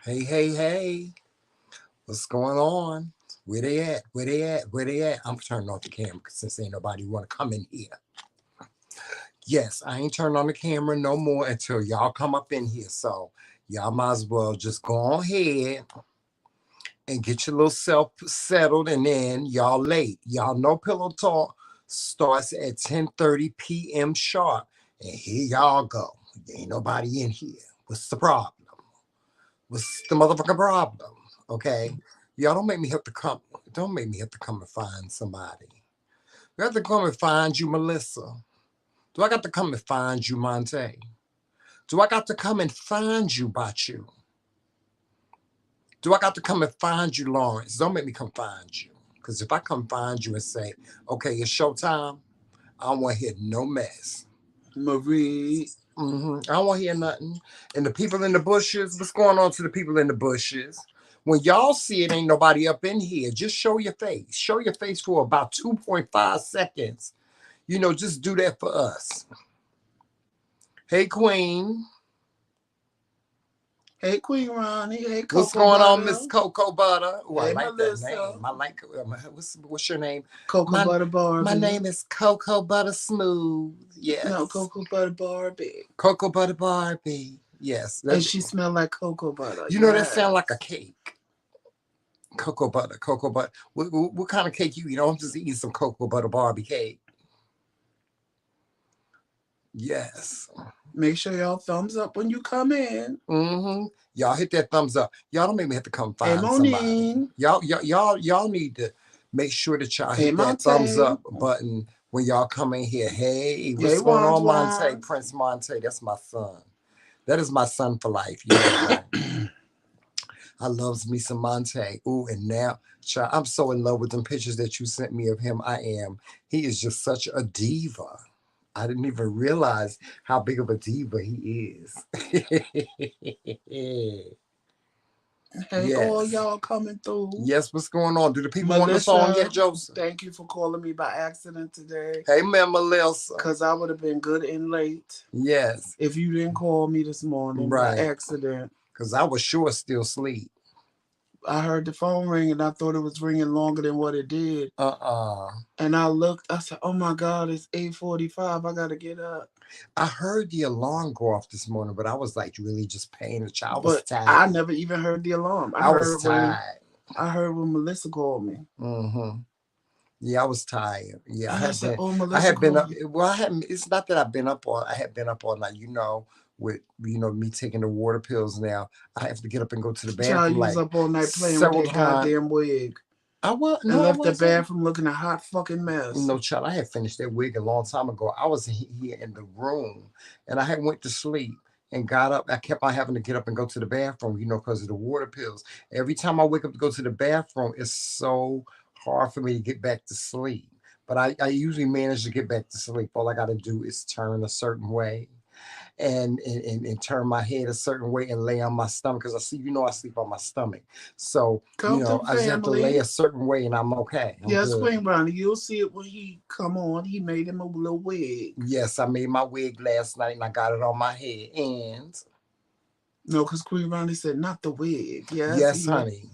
Hey, hey, hey. What's going on? Where they at? Where they at? Where they at? I'm turning off the camera since ain't nobody want to come in here. Yes, I ain't turning on the camera no more until y'all come up in here. So y'all might as well just go on ahead and get your little self settled, and then y'all late. Y'all know Pillow Talk starts at 10:30 p.m. sharp. And here y'all go. Ain't nobody in here. What's the problem? What's the motherfucking problem? Okay. Y'all don't make me have to come. Don't make me have to come and find somebody. You have to come and find you, Melissa. Do I got to come and find you, Monte? Do I got to come and find you, Bachu? Do I got to come and find you, Lawrence? Don't make me come find you. Because if I come find you and say, okay, it's showtime, I don't want to hear no mess. Marie. I don't want to hear nothing. And the people in the bushes, what's going on to the people in the bushes? When y'all see it, ain't nobody up in here. Just show your face. Show your face for about 2.5 seconds. Just do that for us. Hey, Queen. Hey, Queen Ronnie. Hey, Cocoa What's going on, Butter. Miss Cocoa Butter? Oh, I Hey, like that Melissa. name. I like what's your name? Cocoa Butter Barbie. My name is Cocoa Butter Smooth. Yes. No, Cocoa Butter Barbie. Cocoa Butter Barbie. Yes. And she smelled like cocoa butter. That sound like a cake. Cocoa butter. What kind of cake you eat? I'm just eating some cocoa butter Barbie cake. Yes. Make sure y'all thumbs up when you come in. Y'all hit that thumbs up. Y'all don't make me have to come find Hey, somebody. Y'all need to make sure that y'all hit that thumbs up button when y'all come in here. Hey, what's going on, Monte? Prince Monte. That's my son. That is my son for life. I loves me some Monte. Ooh, and now, child, I'm so in love with them pictures that you sent me of him. I am. He is just such a diva. I didn't even realize how big of a diva he is. Hey, yes. All y'all coming through. Yes, what's going on? Do the people want the song yet, Joseph? Thank you for calling me by accident today. Hey, man, Melissa. Because I would have been good and late. Yes. If you didn't call me this morning by accident. Because I was sure still asleep. I heard the phone ring and I thought it was ringing longer than what it did. And I looked, I said, oh my God, it's 8:45. I got to get up. I heard the alarm go off this morning, but I was like really just paying the child. I was tired. I never even heard the alarm. I was tired. I heard when Melissa called me. Yeah, I was tired. Yeah, Melissa I had been up. Well, it's not that I've been up all. I had been up all night. With me taking the water pills now, I have to get up and go to the bathroom. Child, you was up all night playing with that goddamn wig. I was and left the bathroom looking a hot fucking mess. No, child, I had finished that wig a long time ago. I was here in the room, and I had went to sleep and got up. I kept on having to get up and go to the bathroom, because of the water pills. Every time I wake up to go to the bathroom, it's so hard for me to get back to sleep. But I usually manage to get back to sleep. All I got to do is turn a certain way. And turn my head a certain way and lay on my stomach, because I sleep on my stomach. So I just have to lay a certain way and I'm okay. Yes, Queen Brownie, you'll see it when he come on. He made him a little wig. Yes, I made my wig last night and I got it on my head. And no, because Queen Brownie said not the wig. Yes, honey.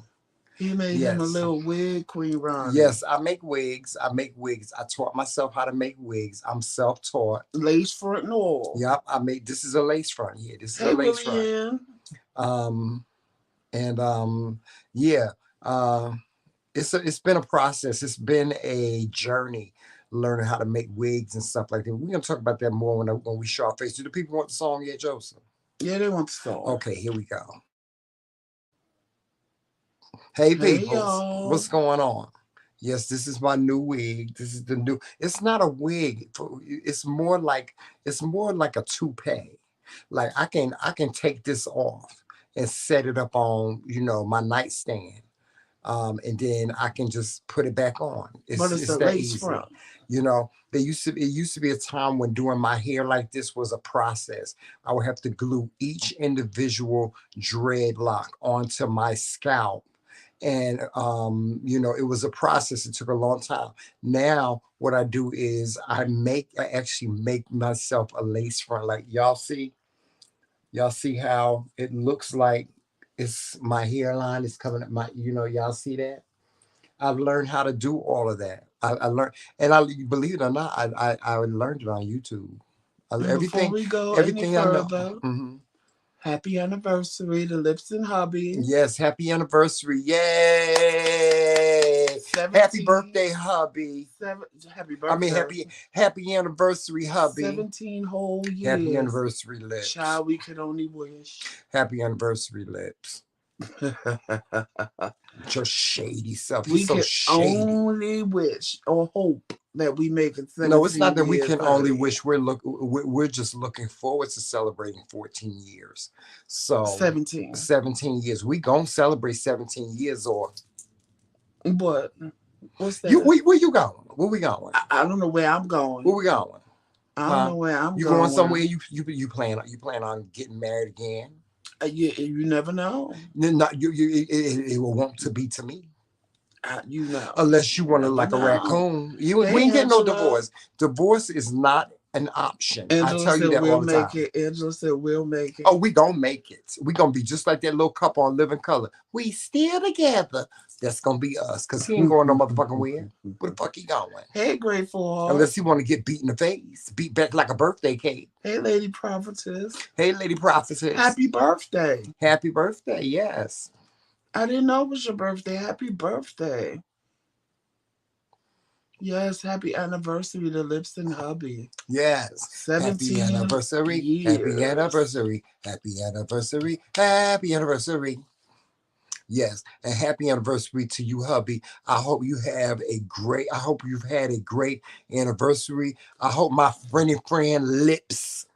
He made him a little wig, Queen Ronnie. Yes, I make wigs. I taught myself how to make wigs. I'm self-taught. Lace front and all. Yep, this is a lace front here. This is a lace front. It's been a process. It's been a journey learning how to make wigs and stuff like that. We're gonna talk about that more when we show our face. Do the people want the song yet, Joseph? Yeah, they want the song. Okay, here we go. Hey people, what's going on? Yes, this is my new wig. This is the new. It's not a wig. It's more like a toupee. Like I can take this off and set it up on my nightstand, and then I can just put it back on. It's that lace front. It used to be a time when doing my hair like this was a process. I would have to glue each individual dreadlock onto my scalp. And, it was a process. It took a long time. Now, what I do is I actually make myself a lace front. Like y'all see how it looks like It's my hairline is coming up. Y'all see that? I've learned how to do all of that. I learned, and I believe it or not, I learned it on YouTube. And before Everything, we go any everything I know. further, happy anniversary to Lips and Hubby. Yes, happy anniversary! Yay! 17, happy birthday, hubby! Happy birthday! I mean, happy anniversary, hubby! 17 whole years. Happy anniversary, Lips. Child, we can only wish. Happy anniversary, Lips. Your shady self. We He's so can shady. only wish or hope that we make it 17 No, it's not that we years can early. only wish. We're just looking forward to celebrating 14 years. So 17 years. We gonna celebrate 17 years or what? What's that? Where you going? Where we going? I don't know where I'm going. Where we going? I don't know where I'm going. You going somewhere? You plan on getting married again? You never know. It will want to be to me. Unless you want to like a raccoon. We ain't getting no divorce. Divorce is not an option. Angela I tell you that all the time. Angela said we'll make it. Oh, we gonna make it. We gonna be just like that little couple on Living Color. We still together. That's gonna be us. Cause he ain't going no motherfucking where. Where the fuck he going? Hey, Grateful Heart. Unless he want to get beat in the face. Beat back like a birthday cake. Hey, Lady Prophetess. Hey, Lady Prophetess. Happy birthday. Happy birthday, yes. I didn't know it was your birthday. Happy birthday. Yes, happy anniversary to Lips and Hubby. Yes. 17 happy anniversary. Years. Happy anniversary. Happy anniversary. Happy anniversary. Yes. And happy anniversary to you, hubby. I hope you've had a great anniversary. I hope my friend Lips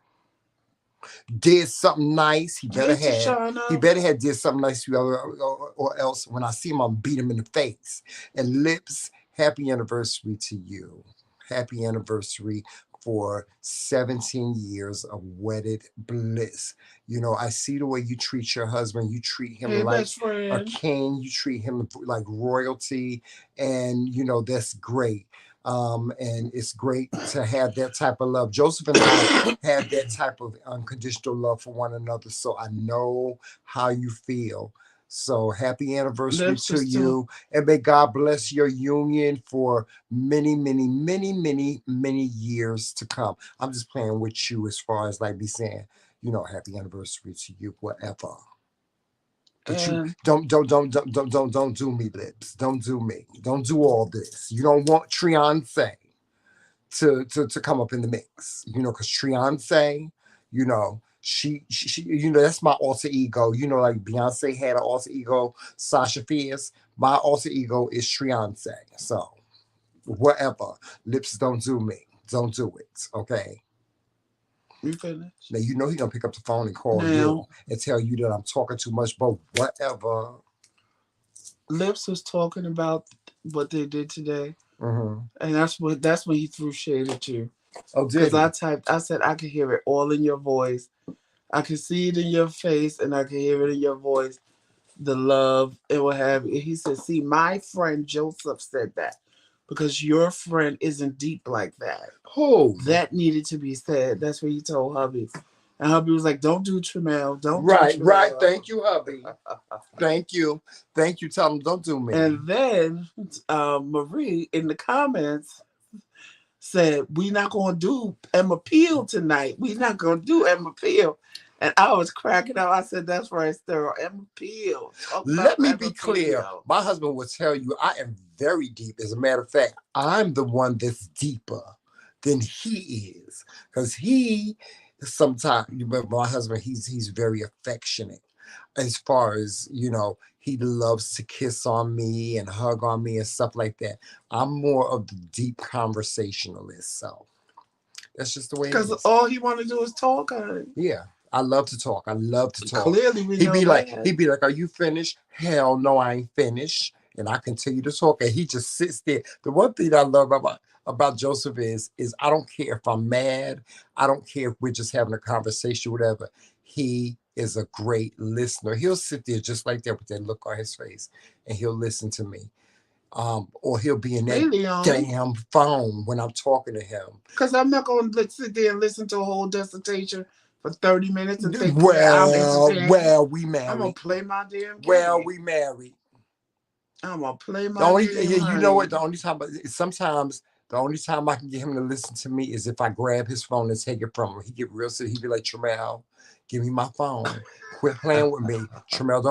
did something nice. He better have did something nice to you, or else when I see him, I'll beat him in the face. And Lips, happy anniversary to you. Happy anniversary for 17 years of wedded bliss. I see the way you treat your husband. You treat him like a king. You treat him like royalty. And, that's great. And it's great to have that type of love. Joseph and I have that type of unconditional love for one another. So I know how you feel. So happy anniversary to you. And may God bless your union for many, many, many, many, many years to come. I'm just playing with you as far as like me saying, happy anniversary to you, whatever. But you don't do me, Lips. Don't do me. Don't do all this. You don't want Triance to come up in the mix. Because Triance, she that's my alter ego. Like Beyonce had an alter ego, Sasha Fierce. My alter ego is Triance. So whatever. Lips, don't do me. Don't do it. Okay. You finished? Now he's gonna pick up the phone and call you and tell you that I'm talking too much, but whatever. Lips was talking about what they did today, and that's when he threw shade at you. Oh, did because I said I could hear it all in your voice. I could see it in your face, and I could hear it in your voice. The love and what have you. He said, "See, my friend Joseph said that." Because your friend isn't deep like that. Oh. That needed to be said. That's what he told hubby. And hubby was like, don't do Tremel. Don't do Tremel. Right. Thank you, hubby. Thank you. Tell him don't do me. And then Marie in the comments said, we're not going to do Emma Peel tonight. We're not going to do Emma Peel. And I was cracking up. I said, that's right, Sarah. Emma Peel. Let me be clear. My husband will tell you I am very deep. As a matter of fact, I'm the one that's deeper than he is. Because he, sometimes, my husband, he's very affectionate. As far as, he loves to kiss on me and hug on me and stuff like that. I'm more of the deep conversationalist. So that's just the way it is. Because all he want to do is talk on it. Yeah. I love to talk. Clearly, he'd be like, "Are you finished?" Hell no, I ain't finished. And I continue to talk, and he just sits there. The one thing I love about Joseph is I don't care if I'm mad. I don't care if we're just having a conversation, whatever. He is a great listener. He'll sit there just like that with that look on his face, and he'll listen to me. Or he'll be in that damn phone when I'm talking to him. Because I'm not going to sit there and listen to a whole dissertation for 30 minutes and think I'm entertaining. Well, we I'm gonna married. play my damn game. Well, we married. I'm gonna play The my only, game. you know what? The only time, sometimes the only time I can get him to listen to me is if I grab his phone and take it from him. He get real silly. He be like, Tramel, give me my phone. Quit playing with me. Tramel,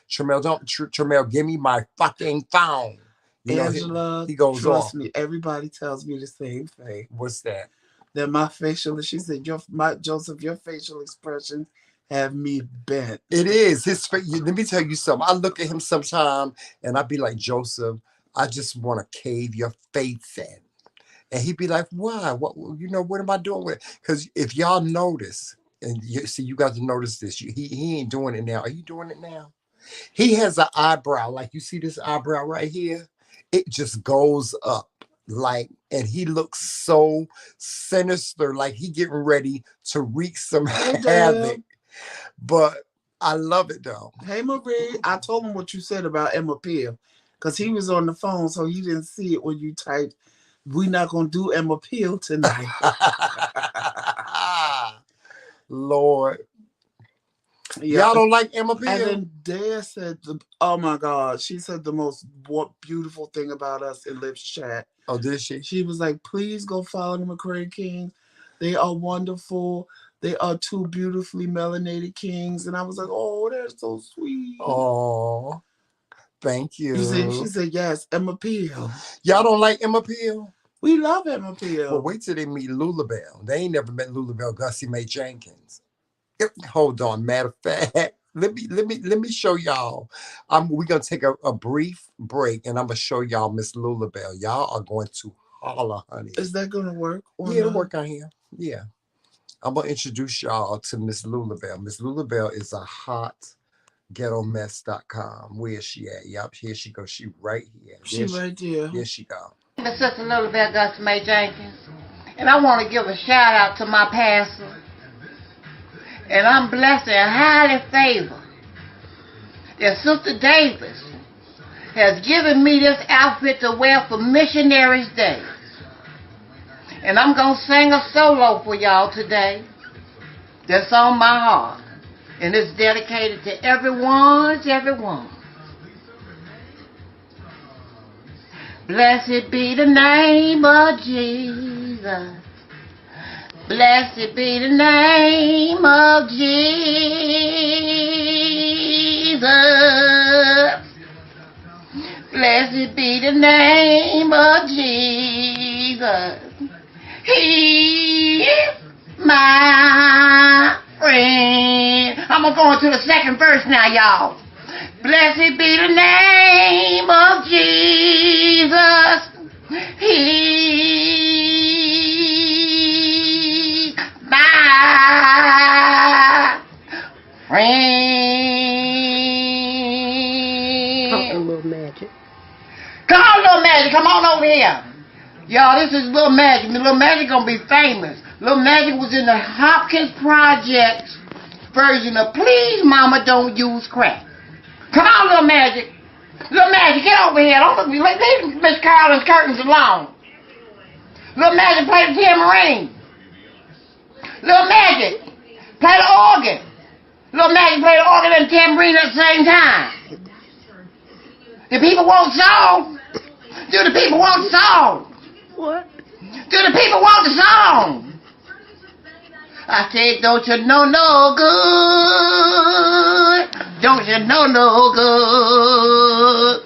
Tramel, give me my fucking phone. You know, Angela, he goes trust off. me, everybody tells me the same thing. What's that? That my facial, she said, Joseph, your facial expressions have me bent. It is his face. Let me tell you something. I look at him sometime and I be like, Joseph, I just want to cave your face in. And he'd be like, why? What, what am I doing with it? Because if y'all notice, and you got to notice this, he ain't doing it now. Are you doing it now? He has an eyebrow. Like you see this eyebrow right here? It just goes up. Like, and he looks so sinister, like he getting ready to wreak some havoc. But I love it though. Hey Marie, I told him what you said about Emma Peel. Because he was on the phone, so he didn't see it when you typed, "We not gonna do Emma Peel tonight." Lord. Yeah. Y'all don't like Emma Peel? And then Dea said, oh my God, she said the most beautiful thing about us in Liv's chat. Oh, did she? She was like, please go follow the McRaeKingz. They are wonderful. They are two beautifully melanated kings. And I was like, oh, they're so sweet. Oh, thank you. She said, yes, Emma Peel. Y'all don't like Emma Peel? We love Emma Peel. Well, wait till they meet Lula Belle. They ain't never met Lula Belle, Gussie Mae Jenkins. Hold on, matter of fact, let me show y'all. We're gonna take a brief break, and I'm gonna show y'all Miss Lula Belle. Y'all are going to holler, honey. Is that gonna work? Yeah, it'll work on here. Yeah, I'm gonna introduce y'all to Miss Lula Belle. Miss Lula Belle is a hot ghettomess.com. Where is she at? Yup, here she goes. She right here. She right there. Here she go. My sister Lula Belle, Gussie Mae Jenkins, and I want to give a shout out to my pastor. And I'm blessed and highly favored that Sister Davis has given me this outfit to wear for Missionaries Day. And I'm going to sing a solo for y'all today that's on my heart. And it's dedicated to everyone. Blessed be the name of Jesus. Blessed be the name of Jesus. Blessed be the name of Jesus. He is my friend. I'm going to go into the second verse now, y'all. Blessed be the name of Jesus. He my friend. Come on, Little Magic. Come on, Little Magic. Come on over here. Y'all, this is Little Magic. Little Magic gonna be famous. Little Magic was in the Hopkins Project version of Please Mama Don't Use Crack. Come on, Little Magic. Little Magic, get over here. Don't look, leave Miss Carolyn's curtains alone. Little Magic, play the tambourine. Little Magic, play the organ. Little Magic, play the organ and the tambourine at the same time. The people want song. Do the people want song? What? Do the people want the song? I said, don't you know no good? Don't you know no good?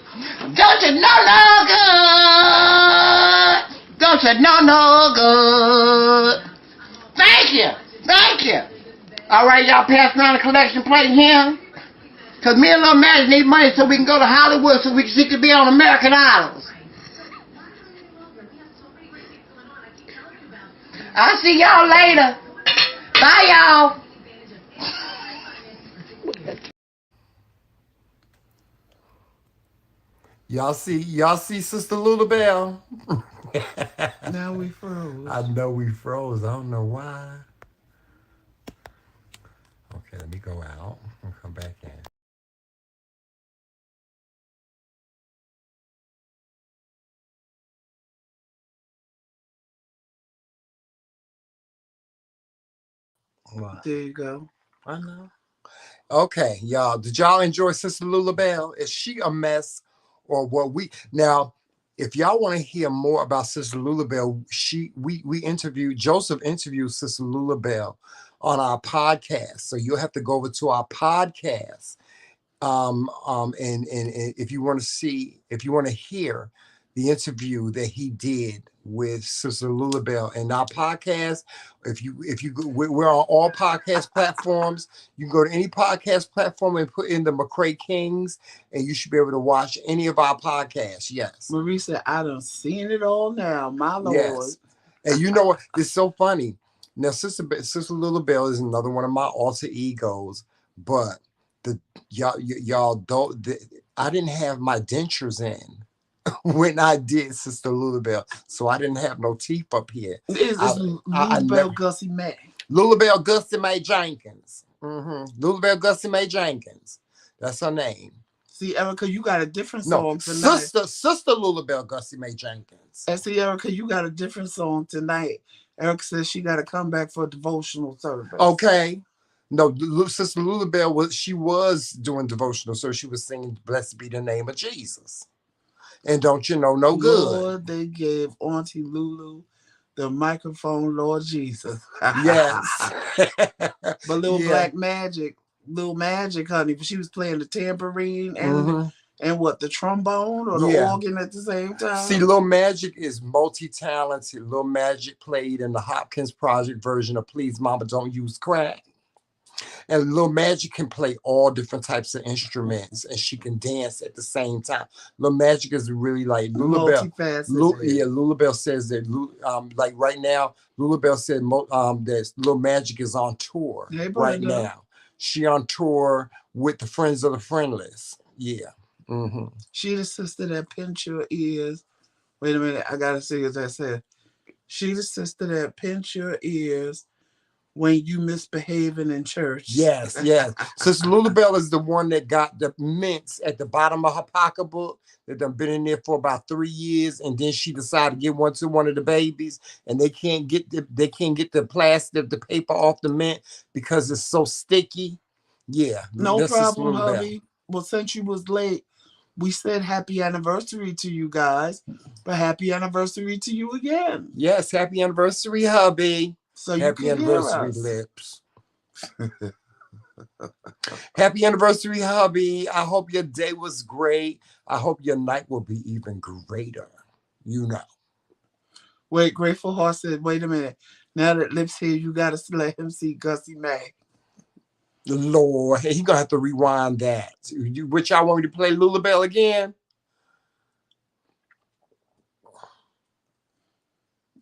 Don't you know no good? Don't you know no good? Thank you. Thank you. All right, y'all pass around the collection plate here. Because me and Little Magic need money so we can go to Hollywood so she can be on American Idols. I'll see y'all later. Bye, y'all. Y'all see Sister Lula Belle? Now we froze. I know we froze. I don't know why. Okay, let me go out and come back in. Wow. There you go. I know. Okay, y'all. Did y'all enjoy Sister Lula Belle? Is she a mess, or what we now? If y'all want to hear more about Sister Lula Belle, we interviewed Joseph interviewed Sister Lula Belle on our podcast. So you'll have to go over to our podcast. And if you want to hear the interview that he did with Sister Lula Belle and our podcast, we're on all podcast platforms. You can go to any podcast platform and put in the McRaeKingz, and you should be able to watch any of our podcasts. Yes. Marie said, I done seen it all now, my Lord. Yes. And you know what? It's so funny. Now, Sister Lula Belle is another one of my alter egos, but y'all don't. I didn't have my dentures in when I did Sister Lula Belle, so I didn't have no teeth up here. It's Lula Belle Gussie Mae. Lula Belle Gussie Mae Jenkins. Lula Belle Gussie Mae Jenkins. That's her name. See, Erica, you got a different song tonight. Sister Lula Belle Gussie Mae Jenkins. And see, Erica, you got a different song tonight. Erica says she got to come back for a devotional service. Okay. No, Sister Lula Belle was doing devotional, so she was singing "Blessed Be the Name of Jesus," and don't you know, no good. Lord, they gave Auntie Lulu the microphone, Lord Jesus. Yes, but Little Magic, honey, she was playing the tambourine and what, the trombone or the organ at the same time. See, Lil Magic is multi-talented. Lil Magic played in the Hopkins Project version of "Please Mama Don't Use Crack." And Lil Magic can play all different types of instruments, and she can dance at the same time. Lil Magic is really like Lula Belle. Lula Belle says that, like right now, Lula Belle said that Lil Magic is on tour right now. She on tour with the Friends of the Friendless. Yeah. She the sister that pinch your ears. Wait a minute, I gotta see what that said. She the sister that pinch your ears when you misbehaving in church. Yes. Sister Lula Belle is the one that got the mints at the bottom of her pocketbook that done been in there for about 3 years, and then she decided to give one to one of the babies, and they can't get the plastic, the paper off the mint because it's so sticky. Yeah. No problem, hubby. Well, since you was late, we said happy anniversary to you guys, but happy anniversary to you again. Yes, happy anniversary, hubby. So happy anniversary, Lips. Happy anniversary, hubby. I hope your day was great. I hope your night will be even greater. You know. Wait, Grateful Heart said, wait a minute. Now that Lips here, you got to let him see Gussie Mae. Lord, he going to have to rewind that. Which y'all want me to play Lula Belle again?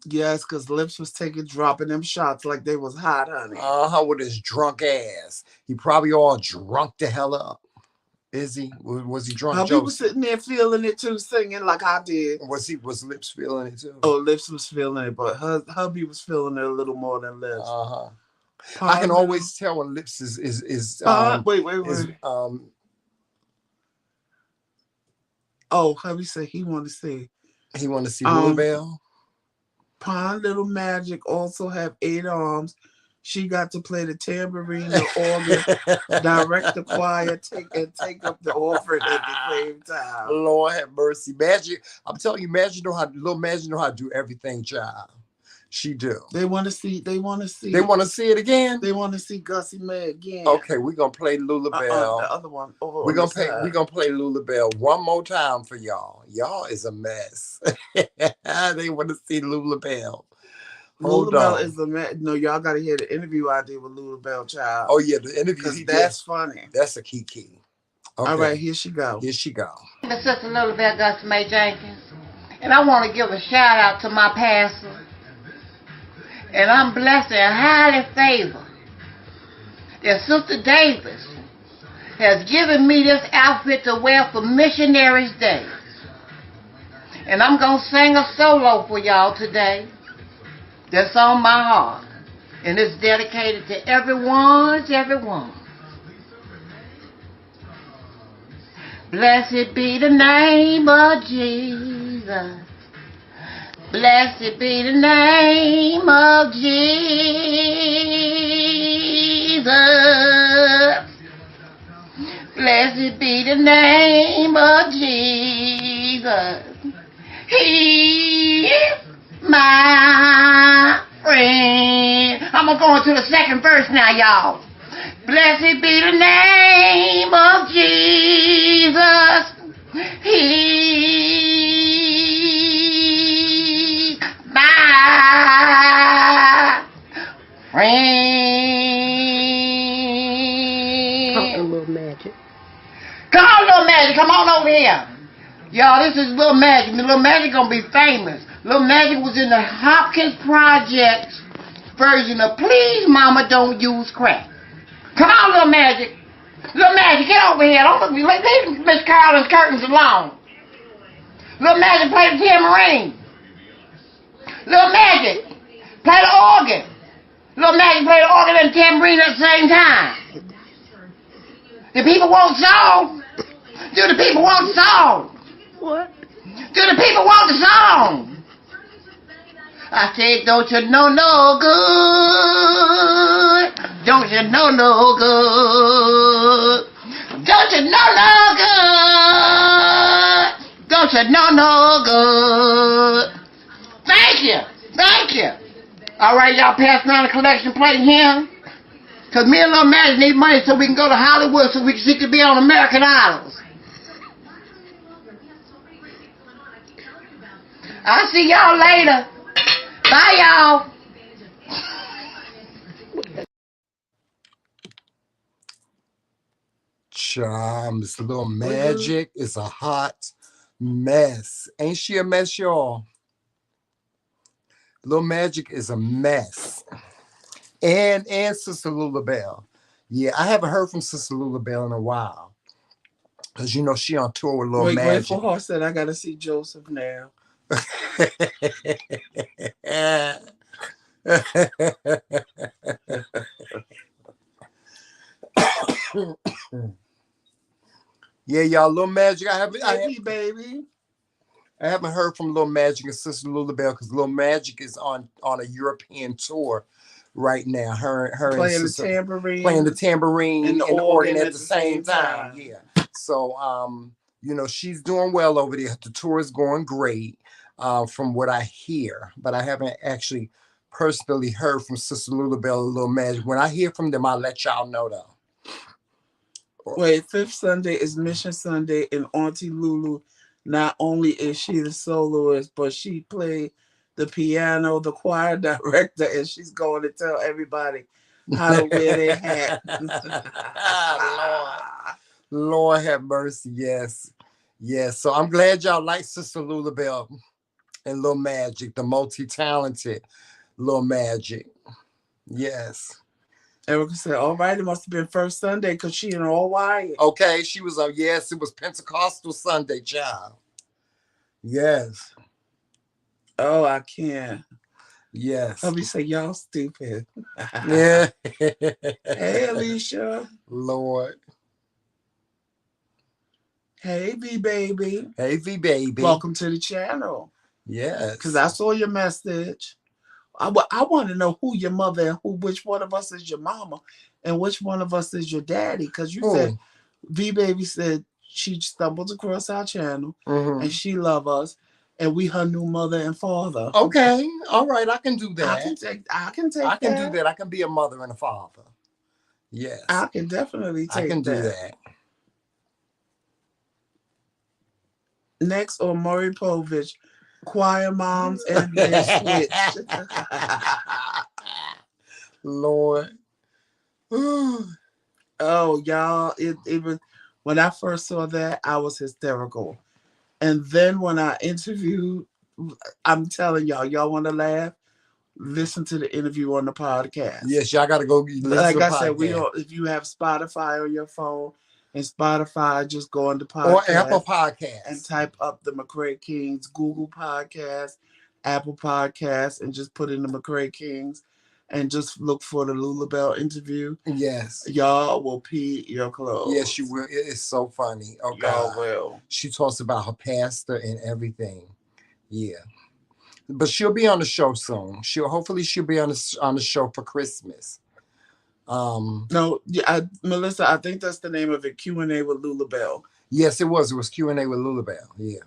Yes, because Lips was dropping them shots like they was hot, honey. With his drunk ass. He probably all drunk the hell up. Is he? Was he drunk? Hubby was sitting there feeling it too, singing like I did. Was Lips feeling it too? Oh, Lips was feeling it, but hubby was feeling it a little more than Lips. I can always tell when Lips is wait. Oh, hubby said he want to see. He want to see Lula Belle. Pond Little Magic also have 8 arms. She got to play the tambourine, the organ, direct the choir, take up the offering at the same time. Lord have mercy. Magic, I'm telling you, Little Magic know how to do everything, child. She do. They want to see. They want to see it again. They want to see Gussie Mae again. Okay, we're gonna play Lula Belle. The other one. We're gonna play Lula Belle one more time for y'all. Y'all is a mess. They want to see Lula Belle. Lula Belle is a mess. No, y'all gotta hear the interview I did with Lula Belle, child. Oh yeah, the interview. That's funny. That's a key. Okay. All right, here she go. Here she go. My sister Lula Belle Gussie Mae Jenkins, and I want to give a shout out to my pastor. And I'm blessed and highly favored that Sister Davis has given me this outfit to wear for Missionaries Day. And I'm going to sing a solo for y'all today that's on my heart. And it's dedicated to everyone. Blessed be the name of Jesus. Blessed be the name of Jesus. Blessed be the name of Jesus. He is my friend. I'm going to go into the second verse now, y'all. Blessed be the name of Jesus. He's my friend. Come on, little magic. Come on, Little Magic. Come on over here. Y'all, this is Little Magic. Little Magic gonna be famous. Little Magic was in the Hopkins Project version of Please Mama Don't Use Crack. Come on, Little Magic. Little Magic, get over here. Don't leave Miss Carolyn's curtains alone. Little Magic, play the tambourine. Little Magic, play the organ. Little Magic, play the organ and tambourine at the same time. The people want song. Do the people want the song? What? Do the people want the song? I said, don't you know no good? Don't you know no good? Don't you know no good? Don't you know no good? Thank you. Thank you. All right, y'all pass around the collection plate here. Because me and Little Magic need money so we can go to Hollywood so she can be on American Idols. I'll see y'all later. Bye, y'all. Charms, Little Magic is a hot mess. Ain't she a mess, y'all? Little Magic is a mess. And Sister Lula Belle. Yeah, I haven't heard from Sister Lula Belle in a while. Because, you know, she on tour with Little Magic. Grateful Heart said, I got to see Joseph now. Yeah, y'all, Little Magic. I haven't heard from Little Magic and Sister Lula Belle because Little Magic is on a European tour right now. Her playing and the tambourine, and the organ at the same time. Yeah. So you know, she's doing well over there. The tour is going great, from what I hear. But I haven't actually personally heard from Sister Lula Belle and Little Magic. When I hear from them, I'll let y'all know though. Wait, Fifth Sunday is Mission Sunday, and Auntie Lulu, not only is she the soloist, but she played the piano, the choir director, and she's going to tell everybody how to wear their hat. Lord have mercy. Yes. Yes. So I'm glad y'all like Sister Lula Belle and Little Magic, the multi-talented Little Magic. Yes. Erica said, all right, it must have been First Sunday because she in all white. Okay, she was yes, it was Pentecostal Sunday, child. Yes. Oh, I can't. Yes. Let me say, y'all stupid. Yeah. Hey, Alicia. Lord. Hey, V-Baby. Hey, V-Baby. Welcome to the channel. Yes. Because I saw your message. I want to know who your mother and which one of us is your mama and which one of us is your daddy. Because you said, V-Baby said she stumbled across our channel and she love us and we her new mother and father. Okay. All right. I can do that. I can take I can do that. I can be a mother and a father. Yes. I can definitely take that. I can do that. Next on Murray Povich, choir moms and then switch. Lord. Oh, y'all, it was when I first saw that, I was hysterical. And then when I interviewed, I'm telling y'all want to laugh? Listen to the interview on the podcast. Yes, y'all got to go listen like to the I podcast. said, if you have Spotify on your phone, and Spotify, just go on the podcast. Or Apple Podcasts. And type up the McRaeKingz, Google Podcasts, Apple Podcasts, and just put in the McRaeKingz and just look for the Lula Belle interview. Yes. Y'all will pee your clothes. Yes, you will. It is so funny. Oh, y'all God. will. She talks about her pastor and everything. Yeah. But she'll be on the show soon. Hopefully she'll be on the show for Christmas. No, yeah, Melissa, I think that's the name of it. Q&A with Lula Belle. Yes, it was. It was Q&A with Lula Belle. Yeah.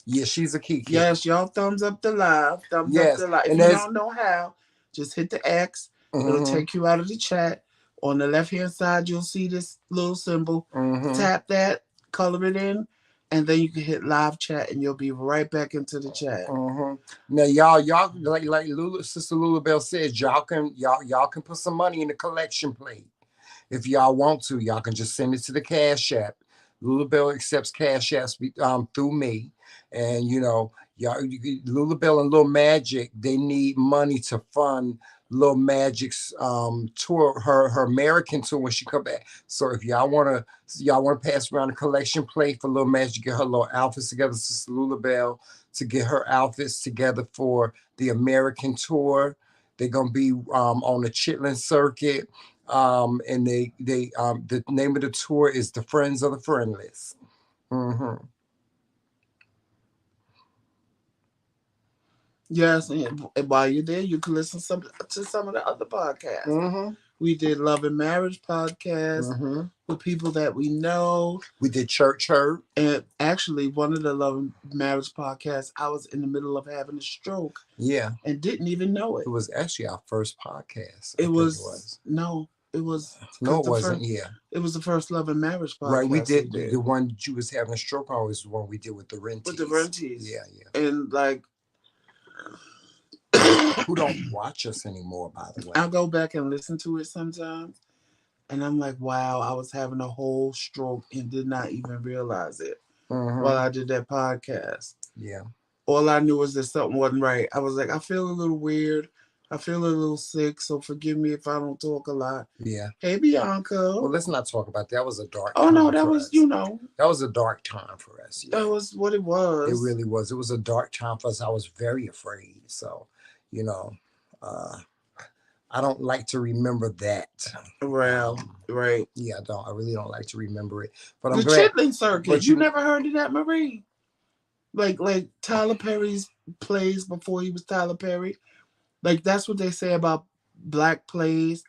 Yeah, she's a key kid. Yes, y'all thumbs up the live. Thumbs up Yes. the live. If And you there's don't know how, just hit the X. It'll mhm, take you out of the chat. On the left-hand side, you'll see this little symbol. mhm. Tap that, color it in, and then you can hit live chat, and you'll be right back into the chat. Now, y'all like Lula, Sister Lula Belle says, y'all can put some money in the collection plate. If y'all want to, y'all can just send it to the Cash App. Lula Belle accepts Cash Apps through me, and y'all, Lula Belle and Lil Magic, they need money to fund Lil Magic's tour, her American tour when she come back. So if y'all wanna pass around a collection plate for Lil Magic, get her little outfits together, Sister Lula Belle, to get her outfits together for the American tour. They're gonna be on the Chitlin circuit. And the name of the tour is The Friends of the Friendless. Yes, and while you're there, you can listen to some of the other podcasts. We did Love and Marriage podcast with people that we know. We did Church Hurt. And actually, one of the Love and Marriage podcasts, I was in the middle of having a stroke. Yeah. And didn't even know it. It was actually our first podcast. It was. No, it was. No, it wasn't. Yeah. It was the first Love and Marriage podcast. Right. We did. The one that you was having a stroke on was the one we did with the Renties. With the Renties. Yeah, yeah. And like, who don't watch us anymore, by the way. I'll go back and listen to it sometimes. And I'm like, wow, I was having a whole stroke and did not even realize it while I did that podcast. Yeah. All I knew was that something wasn't right. I was like, I feel a little weird. I feel a little sick, so forgive me if I don't talk a lot. Yeah. Hey, Bianca. Well, let's not talk about that. That was a dark time. Oh, no, that was, That was a dark time for us. Yeah. That was what it was. It really was. It was a dark time for us. I was very afraid. So, I don't like to remember that. Right. Yeah, I don't. I really don't like to remember it. But I'm the glad. Chitlin circuit. But you never heard of that, McRae? Like Tyler Perry's plays before he was Tyler Perry. Like that's what they say about black plays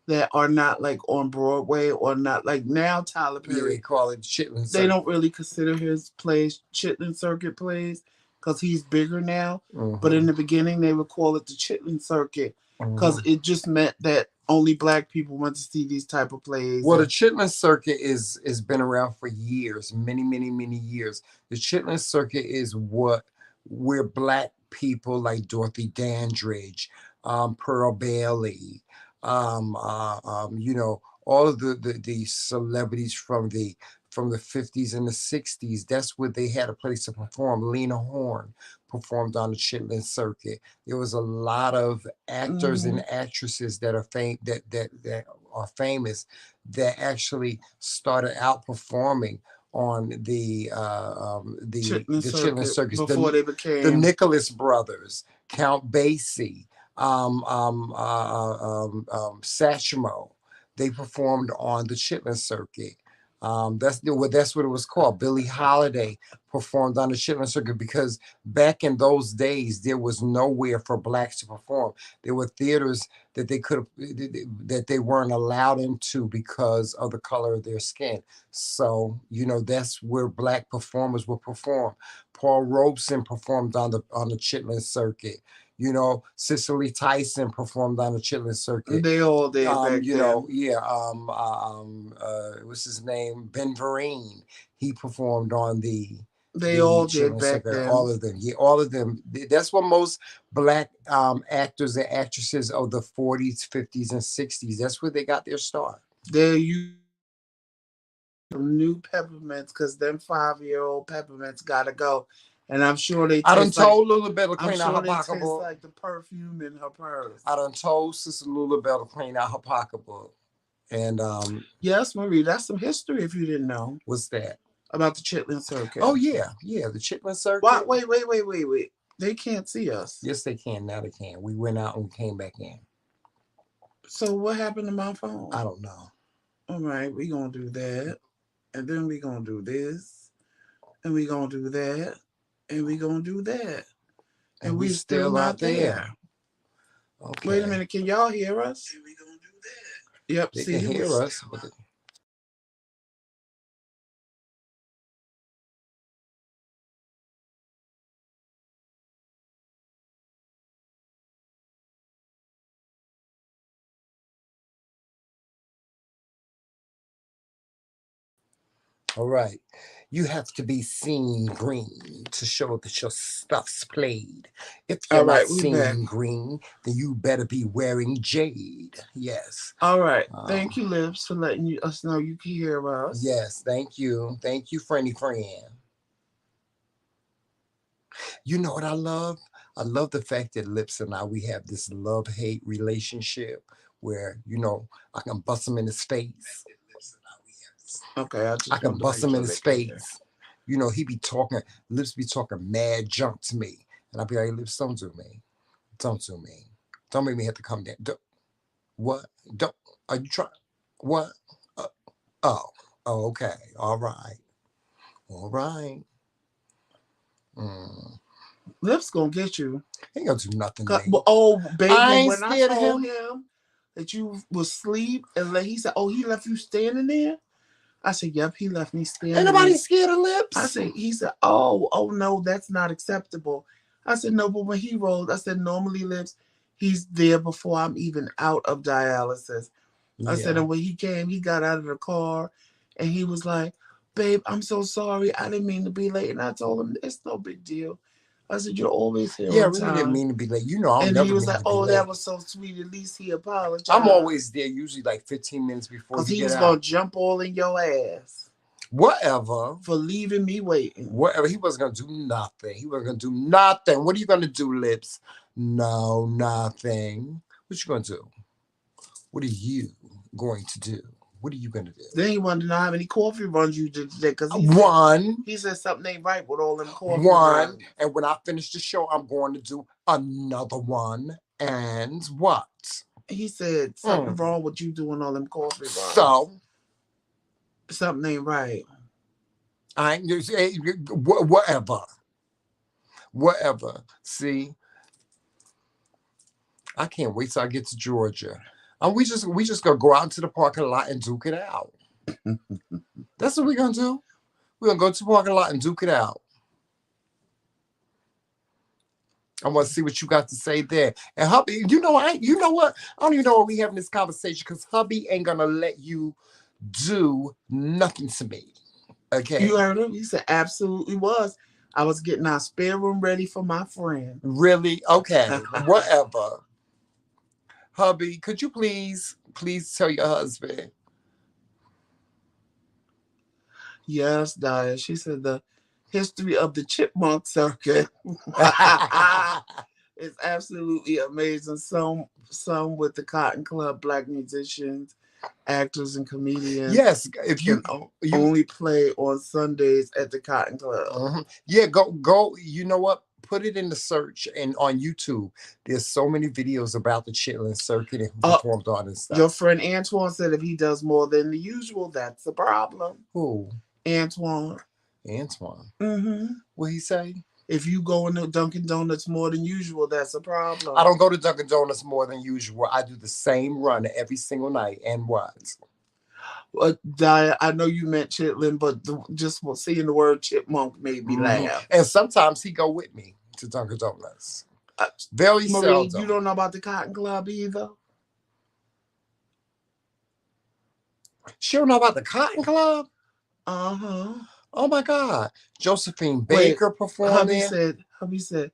that are not like on Broadway or not like now Tyler Perry. Yeah, they call it Chitlin circuit. They don't really consider his plays Chitlin circuit plays because he's bigger now. But in the beginning, they would call it the Chitlin circuit because it just meant that only black people went to see these type of plays. Well, the Chitlin circuit is been around for years, many, many, many years. The Chitlin circuit is where black people like Dorothy Dandridge, Pearl Bailey, all of the celebrities from the 50s and the 60s. That's where they had a place to perform. Lena Horne performed on the Chitlin circuit. There was a lot of actors and actresses that are famous that actually started out performing on the Chitlin circuit before they became the Nicholas brothers, Count Basie, Satchmo. They performed on the Chitlin circuit. That's what it was called. Billie Holiday performed on the Chitlin circuit because back in those days there was nowhere for blacks to perform. There were theaters that they weren't allowed into because of the color of their skin. So that's where black performers would perform. Paul Robeson performed on the Chitlin circuit. Cicely Tyson performed on the Chitlin circuit. They all did. What's his name? Ben Vereen. He performed on the. They all did back then. All of them. Yeah, all of them. That's what most black actors and actresses of the 40s, 50s, and 60s. That's where they got their start. They used some new peppermints because them 5-year-old peppermints gotta go. And I'm sure they. I done told Lula Belle to clean out her pocketbook. pocketbook. Like the perfume in her purse. I done told Sister Lula Belle to clean out her pocketbook. And yes, Marie, that's some history if you didn't know. What's that? About the Chitlin circuit. Oh yeah, the Chitlin circuit. Wait. They can't see us. Yes, they can. Now they can. We went out and we came back in. So what happened to my phone? I don't know. All right, we gonna do that, and then we gonna do this, and we gonna do that. And we gonna do that, and we still not there. Okay. Wait a minute. Can y'all hear us? Yep. They See, can hear us. But all right. You have to be seen green to show that your stuff's played. If you're all right, not we back. seen green, then you better be wearing jade. Yes. All right. Thank you, Lips, for letting us know you can hear us. Yes. Thank you. Thank you, friendly friend. You know what I love? I love the fact that Lips and I, we have this love-hate relationship where, you know, I can bust him in his face. Okay, I can bust him in his face. You know, he be talking, Lips be talking mad junk to me. And I'll be like, Lips, don't do me. Don't do me. Don't make me have to come down. What? Don't, are you trying? What? Oh, okay. All right. All right. Lips gonna get you. He ain't gonna do nothing to me. Oh, baby, I ain't when I scared of told him. him that you was asleep and he said, oh, he left you standing there? I said, yep, he left me standing Ain't nobody there. scared of Lips. I said, he said, oh no, that's not acceptable. I said, no, but when he rolled, I said, normally Lips, he's there before I'm even out of dialysis. I said, and when he came, he got out of the car and he was like, babe, I'm so sorry. I didn't mean to be late. And I told him, it's no big deal. I said, you're always here. Yeah, I really didn't mean to be late. You know, I'll and never he was mean like, to be oh, late. that was so sweet. At least he apologized. I'm always there, usually like 15 minutes before you because he get was out. going to jump all in your ass. Whatever. For leaving me waiting. Whatever. He wasn't going to do nothing. He wasn't going to do nothing. What are you going to do, Lips? No, nothing. What you going to do? What are you going to do? What are you going to do? Then he wanted to know how many coffee runs you did today. Because he said something ain't right with all them coffee runs. And when I finish the show, I'm going to do another one. And what? He said something wrong with you doing all them coffee runs. So? Something ain't right. I ain't, whatever. Whatever. See? I can't wait till I get to Georgia. And we just gonna go out into the parking lot and duke it out. That's what we're gonna do. We're gonna go to the parking lot and duke it out. I want to see what you got to say there. And hubby, you know what? I don't even know why we having this conversation because hubby ain't gonna let you do nothing to me. Okay. You heard him? He said absolutely was. I was getting our spare room ready for my friend. Really? Okay. Whatever. Hubby, could you please tell your husband? Yes, Dia. She said the history of the chipmunk circuit is absolutely amazing. Some with the Cotton Club, black musicians, actors, and comedians. Yes, if you only play on Sundays at the Cotton Club. Yeah, go. You know what? Put it in the search and on YouTube. There's so many videos about the Chitlin circuit and who performed on and stuff. Your friend Antoine said if he does more than the usual, that's a problem. Who? Antoine. What he say? If you go into Dunkin' Donuts more than usual, that's a problem. I don't go to Dunkin' Donuts more than usual. I do the same run every single night. And what? Dia, I know you meant Chitlin, but just seeing the word chipmunk made me laugh. And sometimes he go with me to Dunkin' Donuts. Very seldom. You don't know about the Cotton Club either? She don't know about the Cotton Club? Oh my God. Josephine Baker performed there. Hubby said,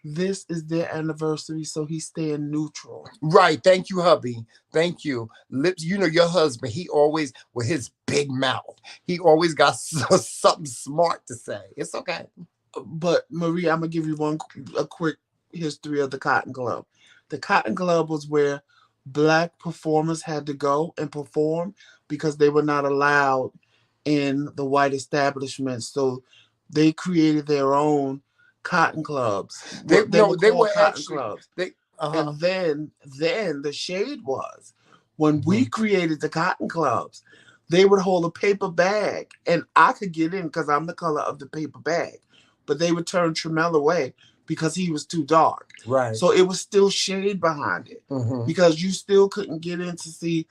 this is their anniversary, so he's staying neutral. Right. Thank you, hubby. Thank you. Lips, you know your husband, he always, with his big mouth, he always got something smart to say. It's okay. But Marie, I'm going to give you a quick history of the Cotton Club. The Cotton Club was where black performers had to go and perform because they were not allowed in the white establishment. So they created their own cotton clubs. They were cotton clubs. And then the shade was when we created the cotton clubs, they would hold a paper bag and I could get in because I'm the color of the paper bag, but they would turn Tremel away because he was too dark. Right. So it was still shade behind it because you still couldn't get in to see,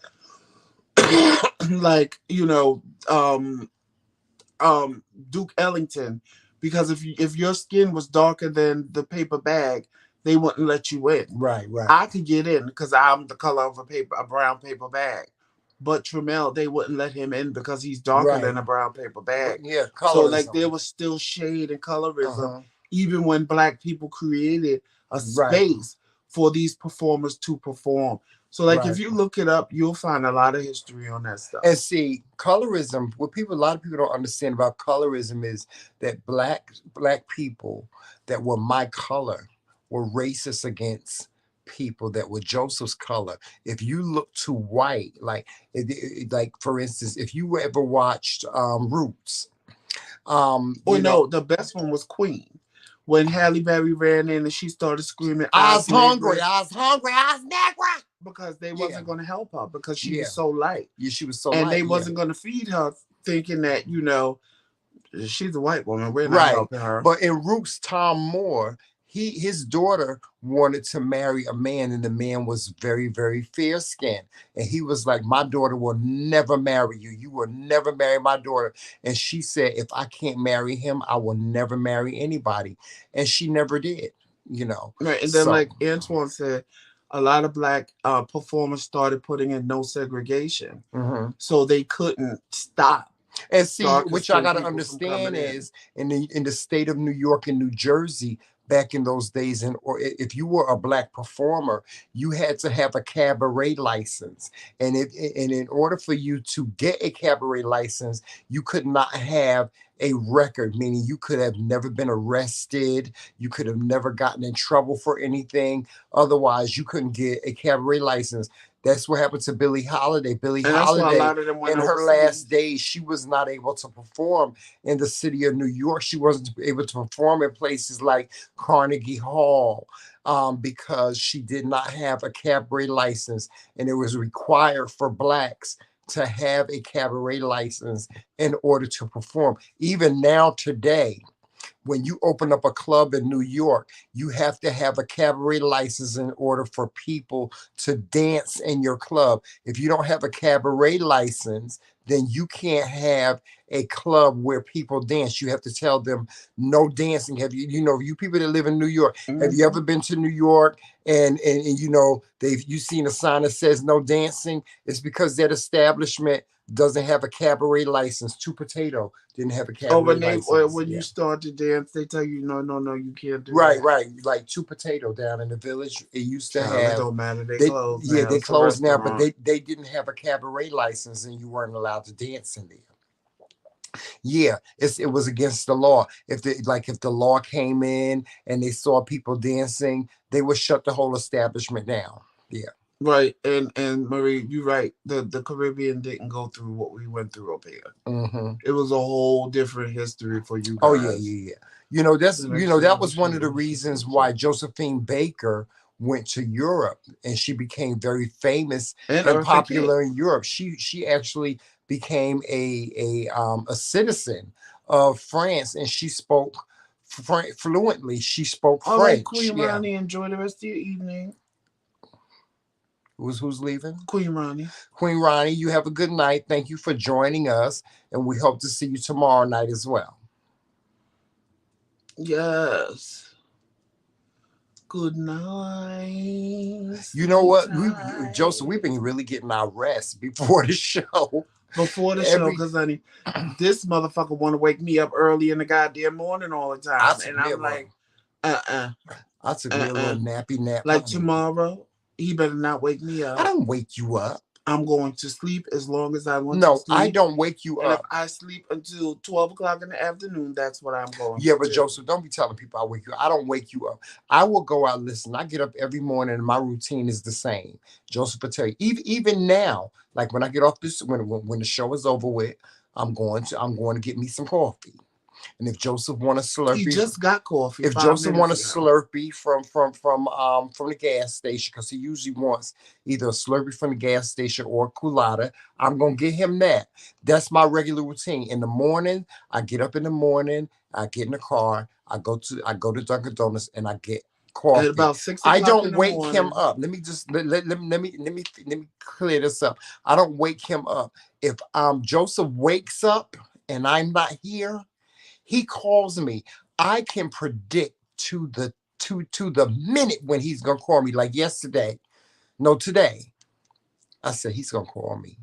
like, Duke Ellington, because if your skin was darker than the paper bag, they wouldn't let you in. Right. I could get in because I'm the color of a brown paper bag. But Tramiel, they wouldn't let him in because he's darker than a brown paper bag. Yeah, colorism. So like there was still shade and colorism, even when Black people created a space for these performers to perform. So like if you look it up, you'll find a lot of history on that stuff. And see, colorism, what a lot of people don't understand about colorism is that black people that were my color were racist against people that were Joseph's color. If you look too white, like for instance, if you ever watched Roots, the best one was Queen. When Halle Berry ran in and she started screaming, I was hungry, I was Negro. Because they wasn't going to help her because she was so light. Yeah, she was so light. And they wasn't going to feed her thinking that, she's a white woman. We're not helping her. But in Roots, Tom Moore, his daughter wanted to marry a man, and the man was very, very fair-skinned. And he was like, my daughter will never marry you. You will never marry my daughter. And she said, if I can't marry him, I will never marry anybody. And she never did, Right. And then like Antoine said, a lot of Black performers started putting in no segregation. So they couldn't stop. And see, what y'all got to understand is in the state of New York and New Jersey, back in those days, or if you were a Black performer, you had to have a cabaret license. And in order for you to get a cabaret license, you could not have a record, meaning you could have never been arrested. You could have never gotten in trouble for anything. Otherwise, you couldn't get a cabaret license. That's what happened to Billie Holiday. Billie Holiday, in her last days, she was not able to perform in the city of New York. She wasn't able to perform in places like Carnegie Hall because she did not have a cabaret license, and it was required for Blacks to have a cabaret license in order to perform. Even now today, when you open up a club in New York, you have to have a cabaret license in order for people to dance in your club. If you don't have a cabaret license, then you can't have a club where people dance. You have to tell them no dancing. Have you people that live in New York, have you ever been to New York and you seen a sign that says no dancing? It's because that establishment doesn't have a cabaret license. Two Potato didn't have a cabaret license. When you start to dance, they tell you, no, you can't do that. Right. Like Two Potato down in the Village, it used to have. It don't matter. They closed. Yeah, they closed now, but they didn't have a cabaret license, and you weren't allowed to dance in there. Yeah, it was against the law. If the law came in and they saw people dancing, they would shut the whole establishment down. Yeah. Right, and Marie, you're right. The Caribbean didn't go through what we went through up here. It was a whole different history for you guys. Oh yeah. That was one of the reasons why Josephine Baker went to Europe, and she became very famous and popular in Europe. She actually became a citizen of France, and she spoke fluently. She spoke French. All right, Queen Ronnie, enjoy the rest of your evening. Who's leaving? Queen Ronnie. Queen Ronnie, you have a good night. Thank you for joining us, and we hope to see you tomorrow night as well. Yes. Good night. You know what, Joseph, we've been really getting our rest before the show. Show, because honey, this motherfucker want to wake me up early in the goddamn morning all the time, and I'm like, I took me a little nappy nap. Like tomorrow, he better not wake me up. I don't wake you up. I'm going to sleep as long as I want to sleep. No, I don't wake you up. If I sleep until 12 o'clock in the afternoon, that's what I'm going to do. Yeah, but Joseph, don't be telling people I wake you up. I don't wake you up. I will go out, listen, I get up every morning and my routine is the same. Joseph will tell you, even now, like when I get off this, when the show is over with, I'm going to get me some coffee. And if Joseph want a Slurpee, he just got coffee. if Joseph want a Slurpee from the gas station, because he usually wants either a Slurpee from the gas station or a Coolada, I'm gonna get him that. That's my regular routine. In the morning, I get up in the morning, I get in the car, I go to Dunkin' Donuts, and I get coffee. At about 6 o'clock I don't wake morning. him up. Let me just let me clear this up. I don't wake him up. If Joseph wakes up and I'm not here, he calls me. I can predict to the minute when he's gonna call me. Like yesterday, no, today. I said he's gonna call me.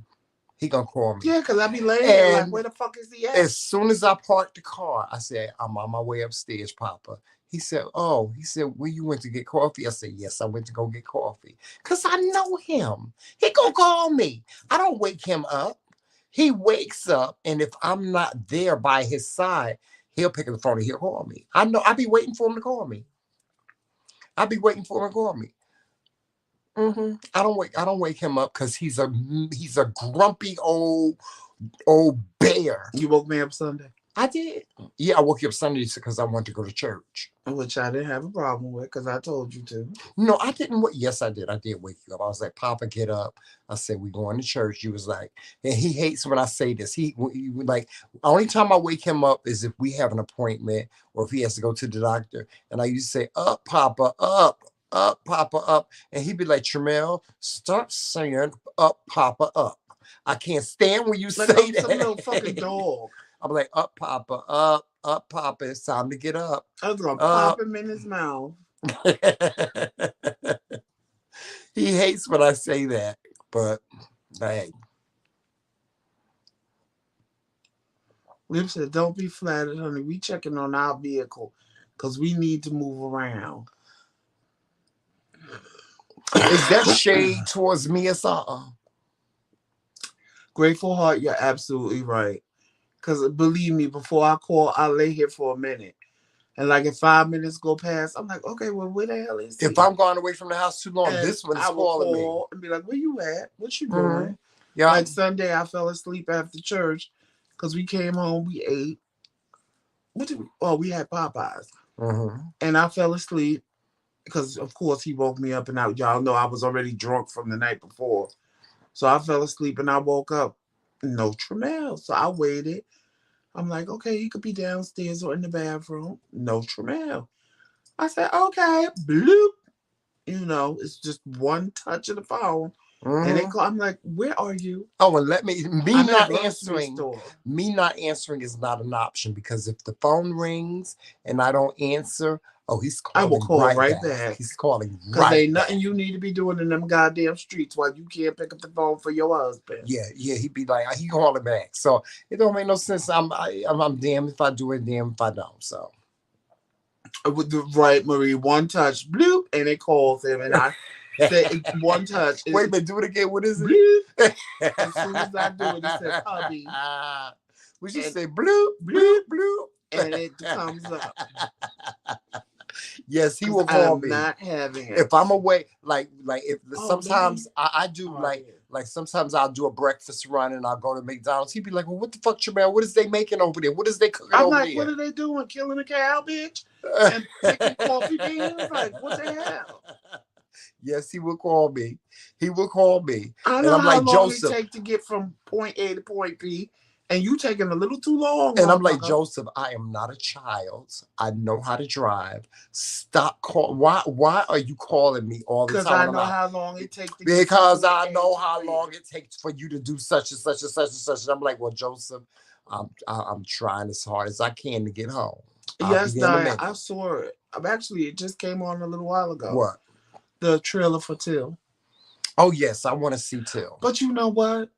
He gonna call me. Yeah, because I be laying there like, where the fuck is he at? As soon as I parked the car, I said, I'm on my way upstairs, Papa. He said, where you went to get coffee? I said, yes, I went to go get coffee. Because I know him. He gonna call me. I don't wake him up. He wakes up, and if I'm not there by his side, he'll pick up the phone and he'll call me. I know. I'll be waiting for him to call me. I'll be waiting for him to call me. I don't wake him up because he's a grumpy old bear. You woke me up Sunday? I did. Yeah, I woke you up Sunday because I wanted to go to church. Which I didn't have a problem with because I told you to. No, I didn't. Yes, I did. I did wake you up. I was like, Papa, get up. I said, we going to church. You was like, and he hates when I say this. He like, only time I wake him up is if we have an appointment or if he has to go to the doctor. And I used to say, up, Papa, up, Papa, up. And he'd be like, Tremel, stop saying up, Papa, up. I can't stand when you say that. Some little fucking dog. I'm like, up, Papa, up, Papa. It's time to get up. I was gonna pop him in his mouth. He hates when I say that, but hey. Lip said, don't be flattered, honey. We checking on our vehicle because we need to move around. Is that shade towards me or something? Grateful heart, you're absolutely right. Because believe me, before I call, I lay here for a minute. And like if 5 minutes go past, I'm like, okay, well, where the hell is he? If I'm going away from the house too long, and this one's I will calling call me. And be like, where you at? What you doing? Yeah. Like Sunday, I fell asleep after church because we came home, we ate. What did we? Oh, we had Popeyes. And I fell asleep because, of course, he woke me up. And y'all know I was already drunk from the night before. So I fell asleep and I woke up. No Tremel. So I waited. I'm like, okay, he could be downstairs or in the bathroom. No Tremel. I said, okay, bloop. You know, it's just one touch of the phone. And they call. I'm like, where are you? Oh, and me not answering is not an option because if the phone rings and I don't answer, he's calling. I will call right back. back. He's calling right. Because ain't nothing you need to be doing in them goddamn streets while you can't pick up the phone for your husband. Yeah, he'd be like, he calling back. So it don't make no sense. I'm damned if I do it, damned if I don't. So. With the right, Marie, one touch, bloop, and it calls him, and I say one touch. Wait a minute, do it again. What is it? Bloop. As soon as I do it, it says hubby. We should say bloop, bloop, bloop, and it comes up. Yes, he will call me. I'm not having it. If I'm away, like if sometimes I do like sometimes I'll do a breakfast run and I'll go to McDonald's. He'd be like, well, what the fuck, Tremel? What is they making over there? What is they cooking over there? I'm like, what are they doing? Killing a cow, bitch? And picking coffee beans? Like, what the hell? Yes, he will call me. He will call me. I know how long it take to get from point A to point B. And you taking a little too long. And I'm like, Joseph, I am not a child. I know how to drive. Stop calling. Why are you calling me all the time? Because I know how long it takes. Because I know how long it takes for you to do such and such and such and such. And I'm like, well, Joseph, I'm trying as hard as I can to get home. Yes, Diane, I saw it. It just came on a little while ago. What? The trailer for Till. Oh, yes, I want to see Till. But you know what?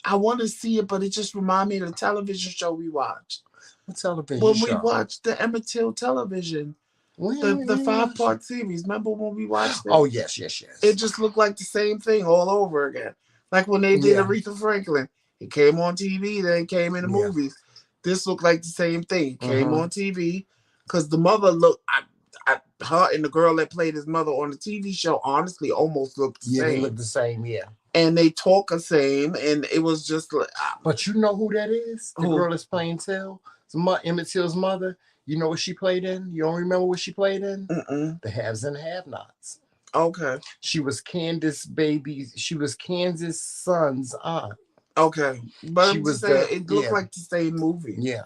I want to see it, but it just reminded me of the television show we watched. What television show? When we watched the Emmett Till television, the 5-part series. Remember when we watched it? Oh, yes. It just looked like the same thing all over again. Like when they did Aretha Franklin. It came on TV, then it came in the movies. This looked like the same thing. It came on TV because the mother looked... her and the girl that played his mother on the TV show honestly almost looked the same. Yeah, they looked the same, and they talk the same, and it was just like, But you know who that is? The Who? girl that's playing Till. Emmett Till's mother. You know what she played in? You don't remember what she played in? The Haves and Have-Nots. Okay. She was Candace's son's aunt. Okay. But She I'm was just saying, it looked like the same movie. Yeah.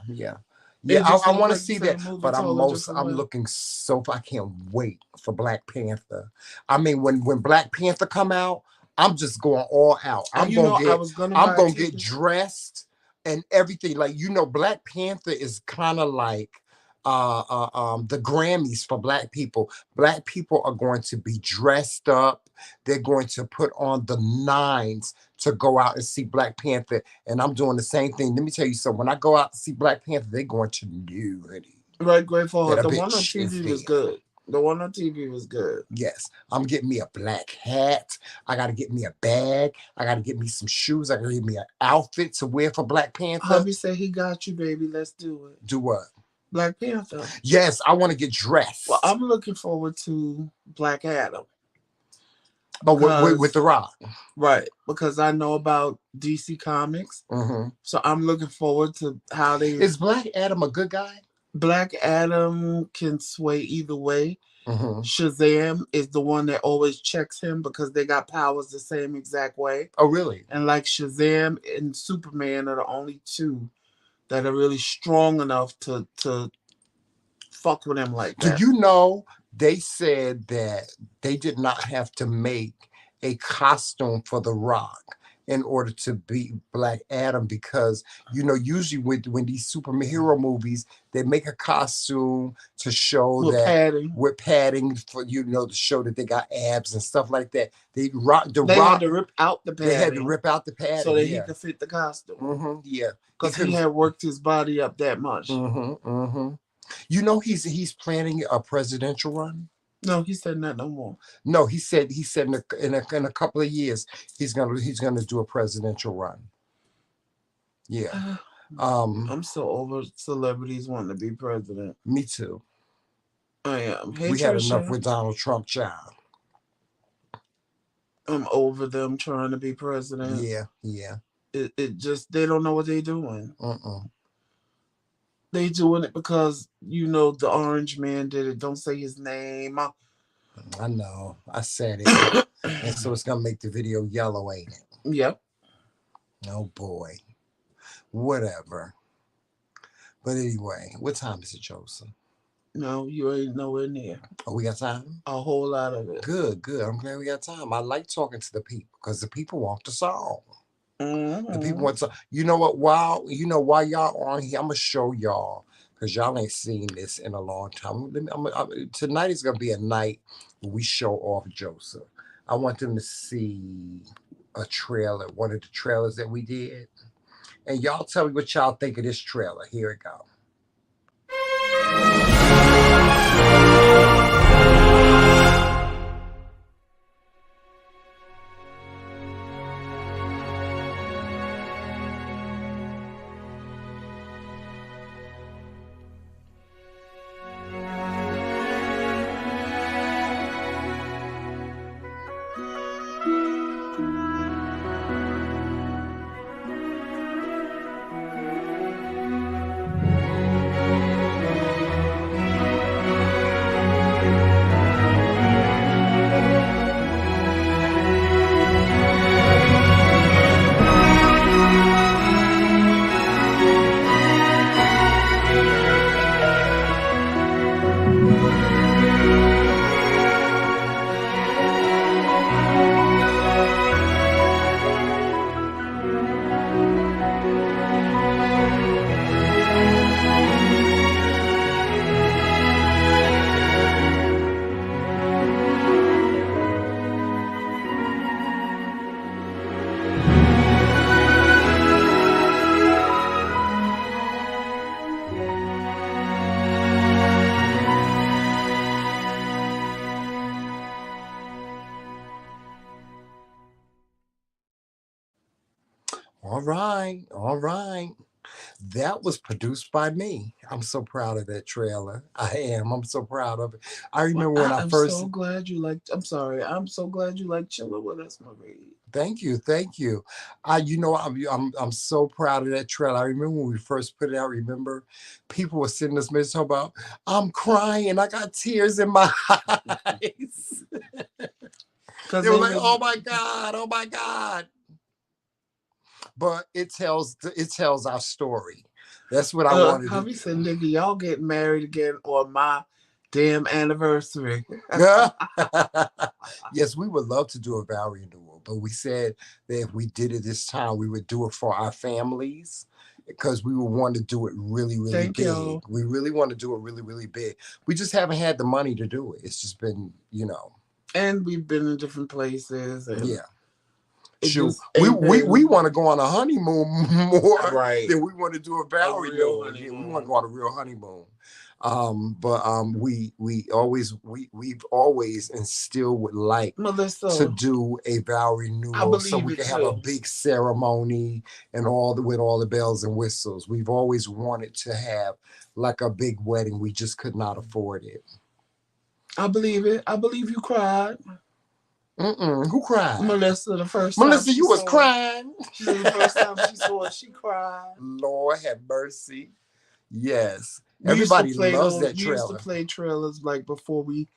It just I looked want to like see the that, same movie, but totally different I'm way. looking so. I can't wait for Black Panther. I mean, when Black Panther come out, I'm just going all out. I'm gonna get dressed and everything. Like, you know, Black Panther is kind of like the Grammys for Black people. Black people are going to be dressed up. They're going to put on the nines to go out and see Black Panther. And I'm doing the same thing. Let me tell you something. When I go out to see Black Panther, they're going to New Hoodie. Right, great for her. The one on TV was good. The one on TV was good. Yes. I'm getting me a black hat. I got to get me a bag. I got to get me some shoes. I got to get me an outfit to wear for Black Panther. Hubby said he got you, baby. Let's do it. Do what? Black Panther. Yes, I want to get dressed. Well, I'm looking forward to Black Adam. But with The Rock. Right. Because I know about DC Comics. So I'm looking forward to how they... Is Black Adam a good guy? Black Adam can sway either way. Shazam is the one that always checks him because they got powers the same exact way. Oh, really? And like Shazam and Superman are the only two that are really strong enough to fuck with him like that. Do you know they said that they did not have to make a costume for The Rock in order to be Black Adam because, you know, usually when these superhero movies, they make a costume to show with padding for, you know, to show that they got abs and stuff like that. They had to rip out the padding. They had to rip out the padding so that he could fit the costume. Yeah, because he had worked his body up that much. You know, he's planning a presidential run. No, he said not no more. No, he said in a couple of years he's gonna do a presidential run. Yeah. I'm so over celebrities wanting to be president. Me too. I am. Hey, we Trisha. had enough with Donald Trump, child. I'm over them trying to be president. Yeah. It just, they don't know what they're doing. They doing it because, you know, the orange man did it. Don't say his name. I know. I said it. And so it's going to make the video yellow, ain't it? Yep. Oh, boy. Whatever. But anyway, what time is it, Joseph? No, you ain't nowhere near. Oh, we got time? A whole lot of it. Good. I'm glad we got time. I like talking to the people because the people want the song. The people want to, you know what, while y'all on here, I'm going to show y'all because y'all ain't seen this in a long time. Tonight is going to be a night where we show off Joseph. I want them to see a trailer, one of the trailers that we did. And y'all tell me what y'all think of this trailer. Here it goes. All right. That was produced by me. I'm so proud of that trailer. I am. I'm so proud of it. I remember when I first... I'm so glad you liked... I'm sorry. I'm so glad you liked chilling with us, McRae. Thank you, thank you. I'm so proud of that trailer. I remember when we first put it out. Remember, people were sending us messages talking about, "I'm crying. I got tears in my eyes." Because They were like, "Oh my God, oh my God!" But it tells our story. That's what I wanted to Hubby said, nigga, y'all get married again on my damn anniversary. do. Yes, we would love to do a vow renewal, but we said that if we did it this time, we would do it for our families because we would want to do it really, really Thank big. y'all. We really want to do it really, really big. We just haven't had the money to do it. It's just been, And we've been in different places. And yeah. it Shoot, just we ain't been want to go on a honeymoon more right. than we want to do a vow A real renewal. Yeah, we honeymoon. want to go on a real honeymoon. We've always and still would like Melissa, to do a vow I renewal so believe we it can have a too. big ceremony and with all the bells and whistles. We've always wanted to have like a big wedding. We just could not afford it. I believe it. I believe you cried. Who cried? Melissa, the first time Melissa, she you was saw it. crying. She said the first time she saw it, she cried. Lord have mercy. Yes. We used to Everybody play loves those. that We used to trailer. play trailers like before we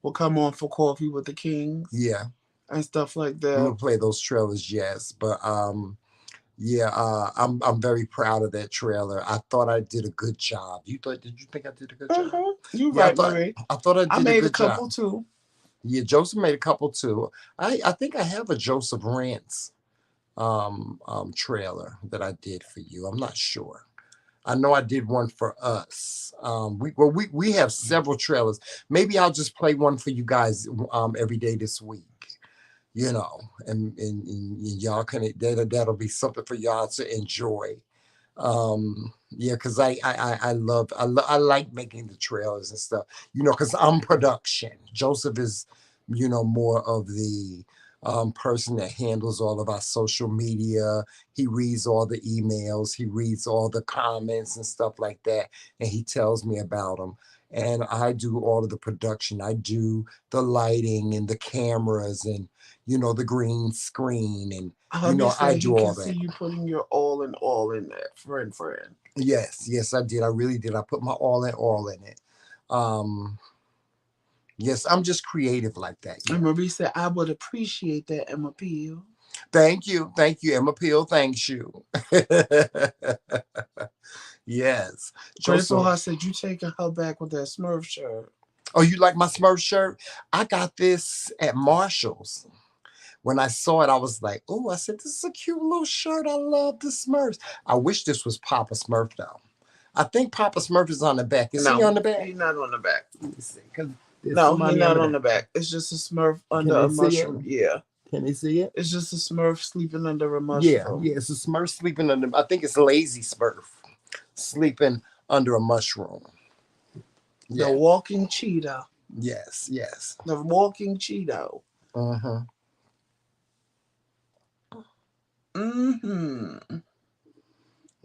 would come on for coffee with the Kingz Yeah. and stuff like We that. would play those trailers, yes. But yeah, I'm very proud of that trailer. I thought I did a good job. Did you think I did a good job? You Yeah, right, Marie. I thought I did I a made good a couple job. too. Yeah, Joseph made a couple too. I think I have a Joseph Rants trailer that I did for you. I'm not sure. I know I did one for us. We have several trailers. Maybe I'll just play one for you guys every day this week. And y'all can that'll be something for y'all to enjoy. Yeah, because I like making the trailers and stuff. Because I'm production. Joseph is more of the person that handles all of our social media. He reads all the emails, he reads all the comments and stuff like that, and he tells me about them. And I do all of the production. I do the lighting and the cameras and the green screen, and I do all that. See you putting your all in that, friend. Yes, I did. I really did. I put my all in it. Yes, I'm just creative like that. Yeah. And Marie said, I would appreciate that, Emma Peel. Thank you, Emma Peel. Thanks you. Yes. Joseph said you taking her back with that Smurf shirt. Oh, you like my Smurf shirt? I got this at Marshall's. When I saw it, I was like, oh, I said, this is a cute little shirt. I love the Smurfs. I wish this was Papa Smurf, though. I think Papa Smurf is on the back. Is he on the back? He's not on the back. Let me see. No, he's not on the back. It's just a Smurf under a mushroom. Yeah. Can they see it? It's just a Smurf sleeping under a mushroom. Yeah, it's a Smurf sleeping under, I think it's Lazy Smurf sleeping under a mushroom. Yeah. The walking Cheeto. Yes. The walking Cheeto. Uh-huh. Mm-hmm.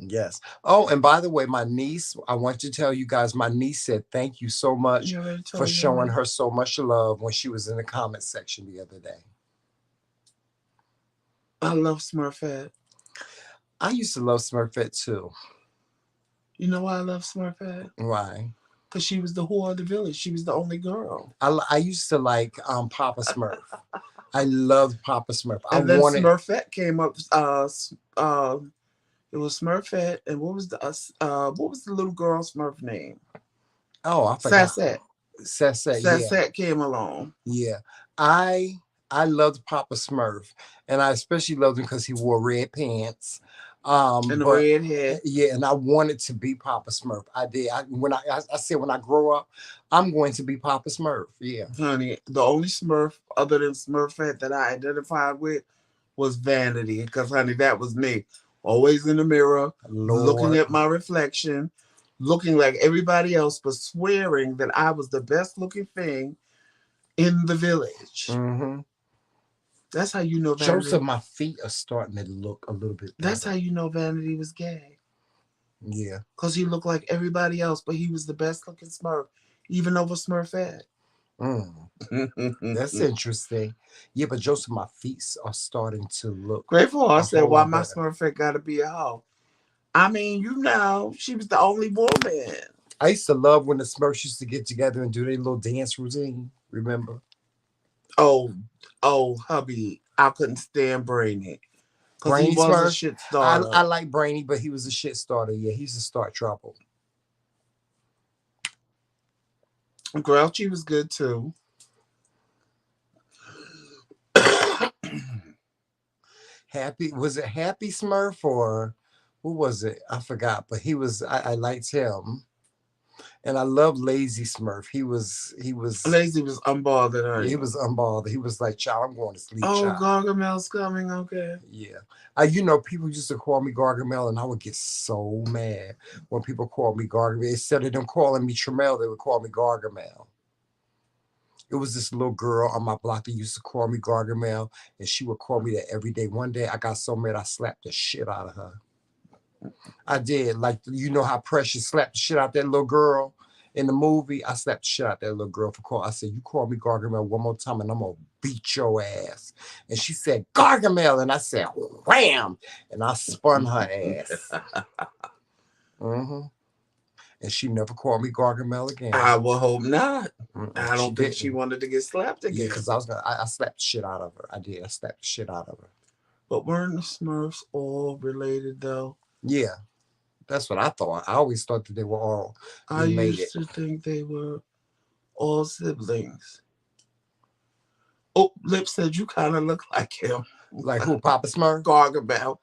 Yes. Oh, and by the way, my niece, I want to tell you guys, my niece said thank you so much for showing her so much love when she was in the comment section the other day. I love Smurfette. I used to love Smurfette too. You know why I love Smurfette? Why? Because she was the whore of the village. She was the only girl. I used to like Papa Smurf. I loved Papa Smurf. Smurfette came up. It was Smurfette, and what was the little girl Smurf name? Oh, I forgot. Sassette came along. Yeah, I loved Papa Smurf, and I especially loved him because he wore red pants. And a red head. Yeah, and I wanted to be Papa Smurf. I did. I said when I grow up, I'm going to be Papa Smurf. Yeah. Honey, the only Smurf other than Smurfette that I identified with was Vanity, because honey, that was me. Always in the mirror, looking at my reflection, looking like everybody else, but swearing that I was the best looking thing in the village. Mm-hmm. That's how you know Vanity. Joseph, my feet are starting to look a little bit better. That's how you know Vanity was gay. Yeah. Because he looked like everybody else, but he was the best looking Smurf, even over Smurfette. That's interesting. Yeah, but Joseph, my feet are starting to look Grateful Heart a said, whole why lot my better. Smurfette gotta be a hoe? I mean, you know, she was the only woman. I used to love when the Smurfs used to get together and do their little dance routine. Remember? Oh, hubby, I couldn't stand Brainy. Because he Brainy was a Smurf. shit I starter. like Brainy, but he was a shit starter. Yeah, he used to start trouble. Grouchy was good too. Happy, was it Happy Smurf or who was it? I forgot, but I liked him. And I love Lazy Smurf. Lazy was unbothered, He honey. was unbothered. He was like, child, I'm going to sleep, Oh, child. Gargamel's coming, okay. Yeah. People used to call me Gargamel, and I would get so mad when people called me Gargamel. Instead of them calling me Tremel, they would call me Gargamel. It was this little girl on my block that used to call me Gargamel, and she would call me that every day. One day, I got so mad, I slapped the shit out of her. I did. Like, you know how Precious slapped the shit out that little girl in the movie? I slapped the shit out that little girl for call. I said, you call me Gargamel one more time and I'm going to beat your ass. And she said, Gargamel. And I said, wham. And I spun her ass. And she never called me Gargamel again. I will hope not. I don't think didn't. she wanted to get slapped again. Yeah, because I slapped the shit out of her. I did. I slapped the shit out of her. But weren't the Smurfs all related, though? Yeah. That's what I thought. I always thought that they were all I used to think they were all siblings. Oh, Lip said you kind of look like him. Like who, Papa Smurf? Gargamel.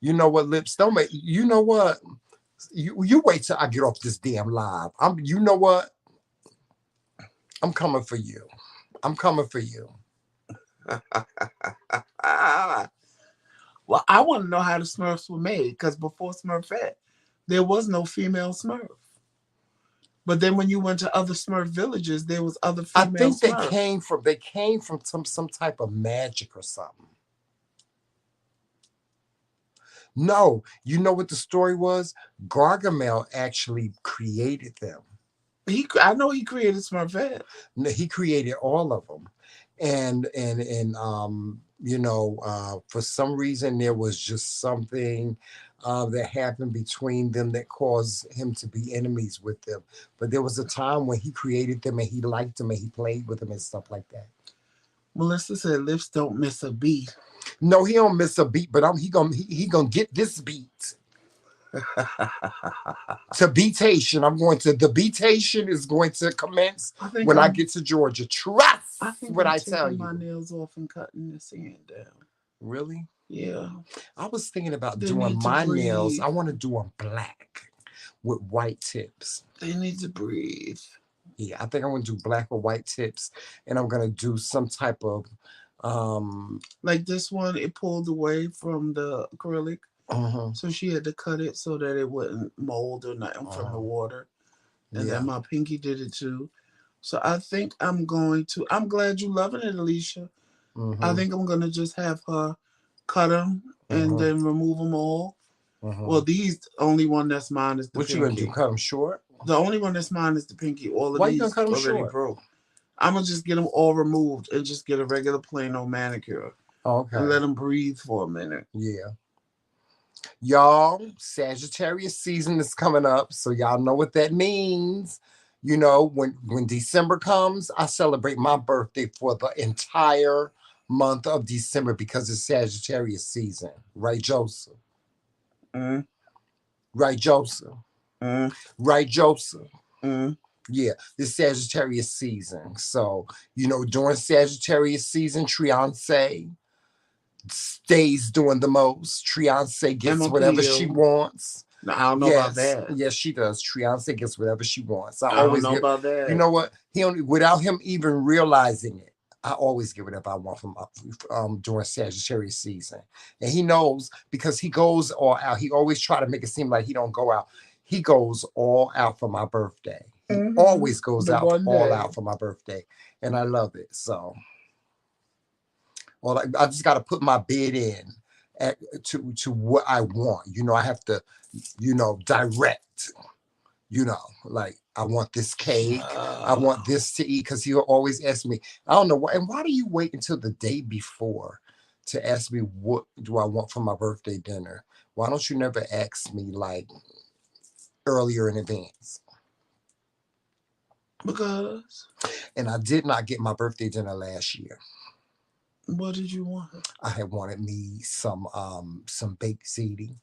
You know what, Lips? Don't make. You know what? You wait till I get off this damn live. You know what? I'm coming for you. I'm coming for you. Well, I want to know how the Smurfs were made, because before Smurfette, there was no female Smurf. But then when you went to other Smurf villages, there was other female Smurfs. I think they came from some type of magic or something. No, you know what the story was? Gargamel actually created them. I know he created Smurfette. He created all of them. And for some reason there was just something that happened between them that caused him to be enemies with them. But there was a time when he created them and he liked them and he played with them and stuff like that. Melissa said Lips don't miss a beat. No, he don't miss a beat, but he gonna get this beat. To beatation. The beatation is going to commence when I get to Georgia. Trust what I tell you. My nails off and cutting this hand down. Really? Yeah. I was thinking about doing my nails. I want to do them black with white tips. They need to breathe. Yeah, I think I'm going to do black or white tips, and I'm going to do some type of like this one. It pulled away from the acrylic. So she had to cut it so that it wouldn't mold or nothing from the water. And then my pinky did it too. So I think I'm glad you loving it, Alicia. I think I'm going to just have her cut them and then remove them all. Well, these only one that's mine is the pinky. What you going to do, cut them short? The only one that's mine is the pinky. All of Why these you gonna cut them already short? broke. I'm going to just get them all removed and just get a regular plain old manicure. Okay. And let them breathe for a minute. Yeah. Y'all, Sagittarius season is coming up, so y'all know what that means. You know, when December comes, I celebrate my birthday for the entire month of December because it's Sagittarius season. Right, Joseph? Right, Joseph? Right, Joseph? Yeah, this Sagittarius season. So, during Sagittarius season, Triance stays doing the most. Triance gets whatever she wants. No, I don't know about that. Yes, she does. Triance gets whatever she wants. I always don't know about that. You know what? Without him even realizing it, I always get whatever I want from during Sagittarius season. And he knows because he goes all out. He always try to make it seem like he don't go out. He goes all out for my birthday. He always goes all out for my birthday. And I love it. So I just got to put my bid in to what I want. I have to, direct, You know, like, I want this cake. I want this to eat, because he'll always ask me, I don't know why. And why do you wait until the day before to ask me what do I want for my birthday dinner? Why don't you never ask me like earlier in advance? Because? And I did not get my birthday dinner last year. What did you want? I had wanted me some baked ziti.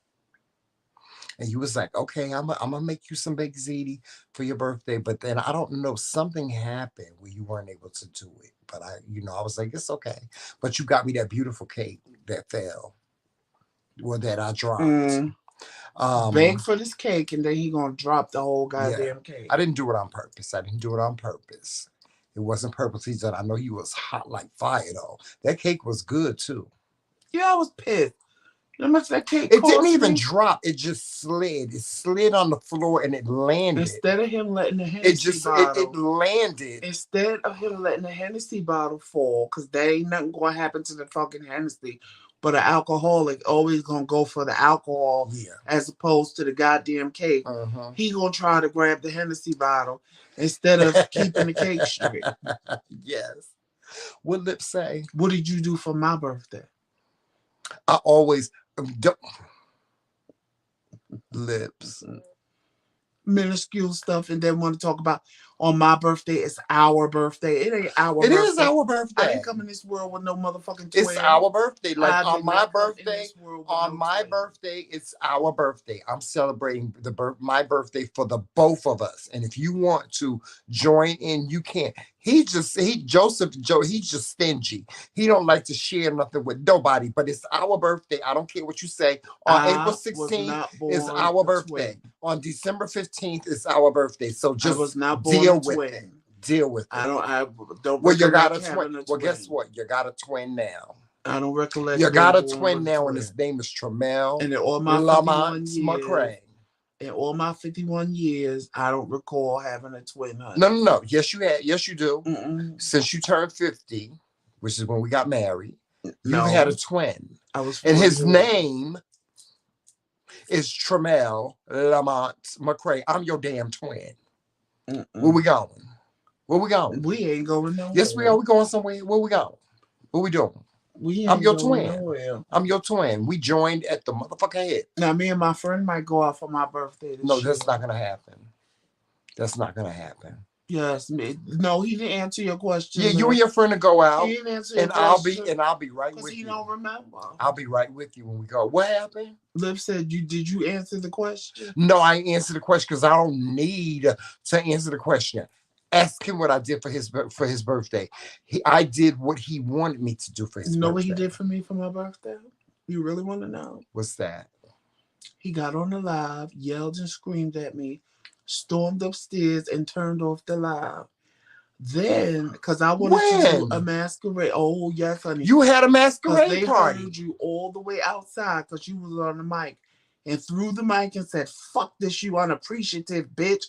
And you was like, okay, I'm gonna make you some baked ziti for your birthday. But then I don't know, something happened where you weren't able to do it. But I was like, it's okay. But you got me that beautiful cake that fell, or that I dropped. Beg for this cake, and then he gonna drop the whole goddamn cake. I didn't do it on purpose. It wasn't purposely done. I know he was hot like fire though. That cake was good too. Yeah, I was pissed. How much that cake It didn't cost even me? drop. It just slid. It slid on the floor and it landed. Instead of him letting the Hennessy bottle, it landed. Instead of him letting the Hennessy bottle fall, because there ain't nothing gonna happen to the fucking Hennessy, but an alcoholic always gonna go for the alcohol as opposed to the goddamn cake. He gonna try to grab the Hennessy bottle instead of keeping the cake straight. Yes. What Lips say? What did you do for my birthday? I always Lips. Minuscule stuff, and then want to talk about on my birthday. It's our birthday. It ain't our birthday. It is our birthday. I didn't come in this world with no motherfucking twin. It's our birthday. Like on my birthday, birthday, it's our birthday. I'm celebrating my birthday for the both of us. And if you want to join in, you can. He's just stingy. He don't like to share nothing with nobody, but it's our birthday. I don't care what you say. On April 16th is our birthday. On December 15th is our birthday. So just deal with it. Deal with it. I don't. Well, you got a twin. Well, guess what? You got a twin now. I don't recollect. You got a twin now, and his name is Tramel. And in all my McRae. In all my 51 years, I don't recall having a twin. Honey. No. Yes, you had. Yes, you do. Since you turned 50, which is when we got married, you had a twin. And his name is Tramel Lamont McRae. I'm your damn twin. Where we going? We ain't going nowhere. Yes, we are. We going somewhere. Where we going? What we doing? I'm your twin. Nowhere. I'm your twin. We joined at the motherfucking head. Now, me and my friend might go out for my birthday. That's not gonna happen. That's not gonna happen. Yes, no, he didn't answer your question. Yeah, you and your friend to go out, he didn't answer your question. I'll be right with you. He don't remember. I'll be right with you when we go. What happened? Liv said, did you answer the question? No, I ain't answer the question because I don't need to answer the question. Ask him what I did for his birthday. I did what he wanted me to do for his birthday. You know what he did for me for my birthday? You really want to know? What's that? He got on the live, yelled and screamed at me, stormed upstairs, and turned off the live. Then, because I wanted to do a masquerade. Oh, yes, honey. You had a masquerade they party. They heard you all the way outside because you was on the mic. And threw the mic and said, fuck this, you unappreciative bitch.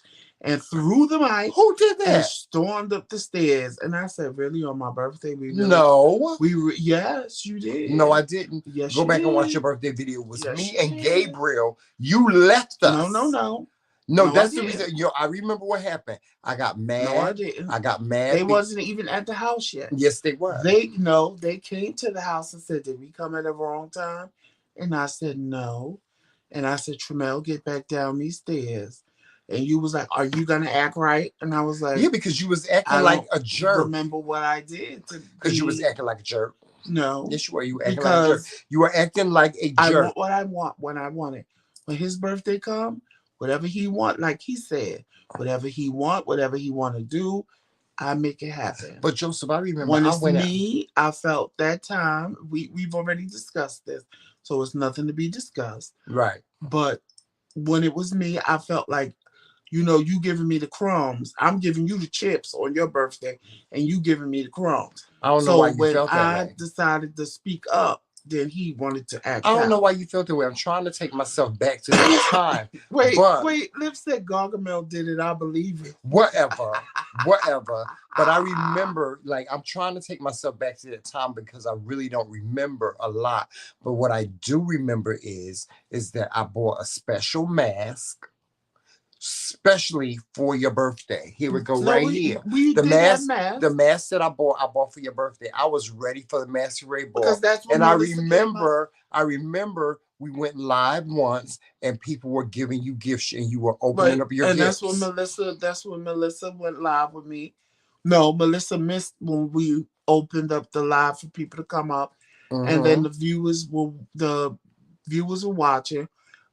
And threw the mic. Who did that? And stormed up the stairs. And I said, really, on my birthday? No. Yes, you did. No, I didn't. Yes, Go back and watch your birthday video. It was me and Gabriel. You left us. No, that's the reason. I remember what happened. I got mad. No, I didn't. I got mad. They wasn't even at the house yet. Yes, they were. They came to the house and said, did we come at the wrong time? And I said, no. And I said, Tramel, get back down these stairs. And you was like, are you going to act right? And I was like, yeah, because you was acting like a jerk. Remember what I did? Because you was acting like a jerk. No. Yes, you were. You were acting like a jerk. You were acting like a jerk. I want what I want when I want it. When his birthday come, whatever he want, like he said, whatever he want to do, I make it happen. But Joseph, I remember when it's me, I felt that time, we've already discussed this, so it's nothing to be discussed. Right. But when it was me, I felt like, you giving me the crumbs. I'm giving you the chips on your birthday, and you giving me the crumbs. I don't know why you felt that way. So when I decided to speak up, then he wanted to act I don't know why you felt that way. I'm trying to take myself back to that time. Wait, Liv said Gargamel did it. I believe it. Whatever. But I remember, I'm trying to take myself back to that time because I really don't remember a lot. But what I do remember is that I bought a special mask especially for your birthday. Here we go, No, right here. We The did mask, that mask. the mask that I bought for your birthday. I was ready for the masquerade ball. Because that's what and Melissa I remember we went live once and people were giving you gifts and you were opening up your and gifts. that's when Melissa went live with me. No, Melissa missed when we opened up the live for people to come up. And then the viewers were watching.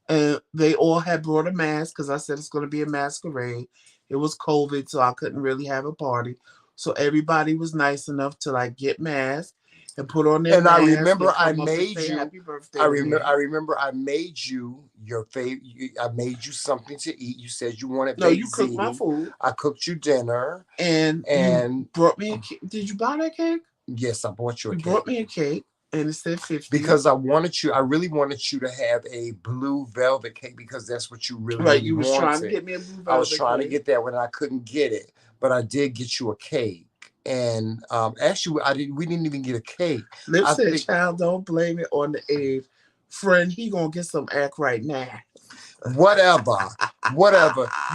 And they all had brought a mask because I said it's going to be a masquerade. It was COVID, so I couldn't really have a party. So everybody was nice enough to like get masks and put on their mask. And I remember I made you. Happy birthday. I remember I made you your favorite. I made you something to eat. You said you wanted. No, you cooked my food. I cooked you dinner, and you brought me a cake. Did you buy that cake? Yes, I bought you a cake. You brought me a cake. And it said 50. Because I really wanted you to have a blue velvet cake because that's what you really, right. really You was wanted. trying to get me a blue velvet I was trying cake. to get that when I couldn't get it, but I did get you a cake. And actually, we didn't even get a cake. Lip said, "Child, don't blame it on the age, friend. He gonna get some act right now." Whatever.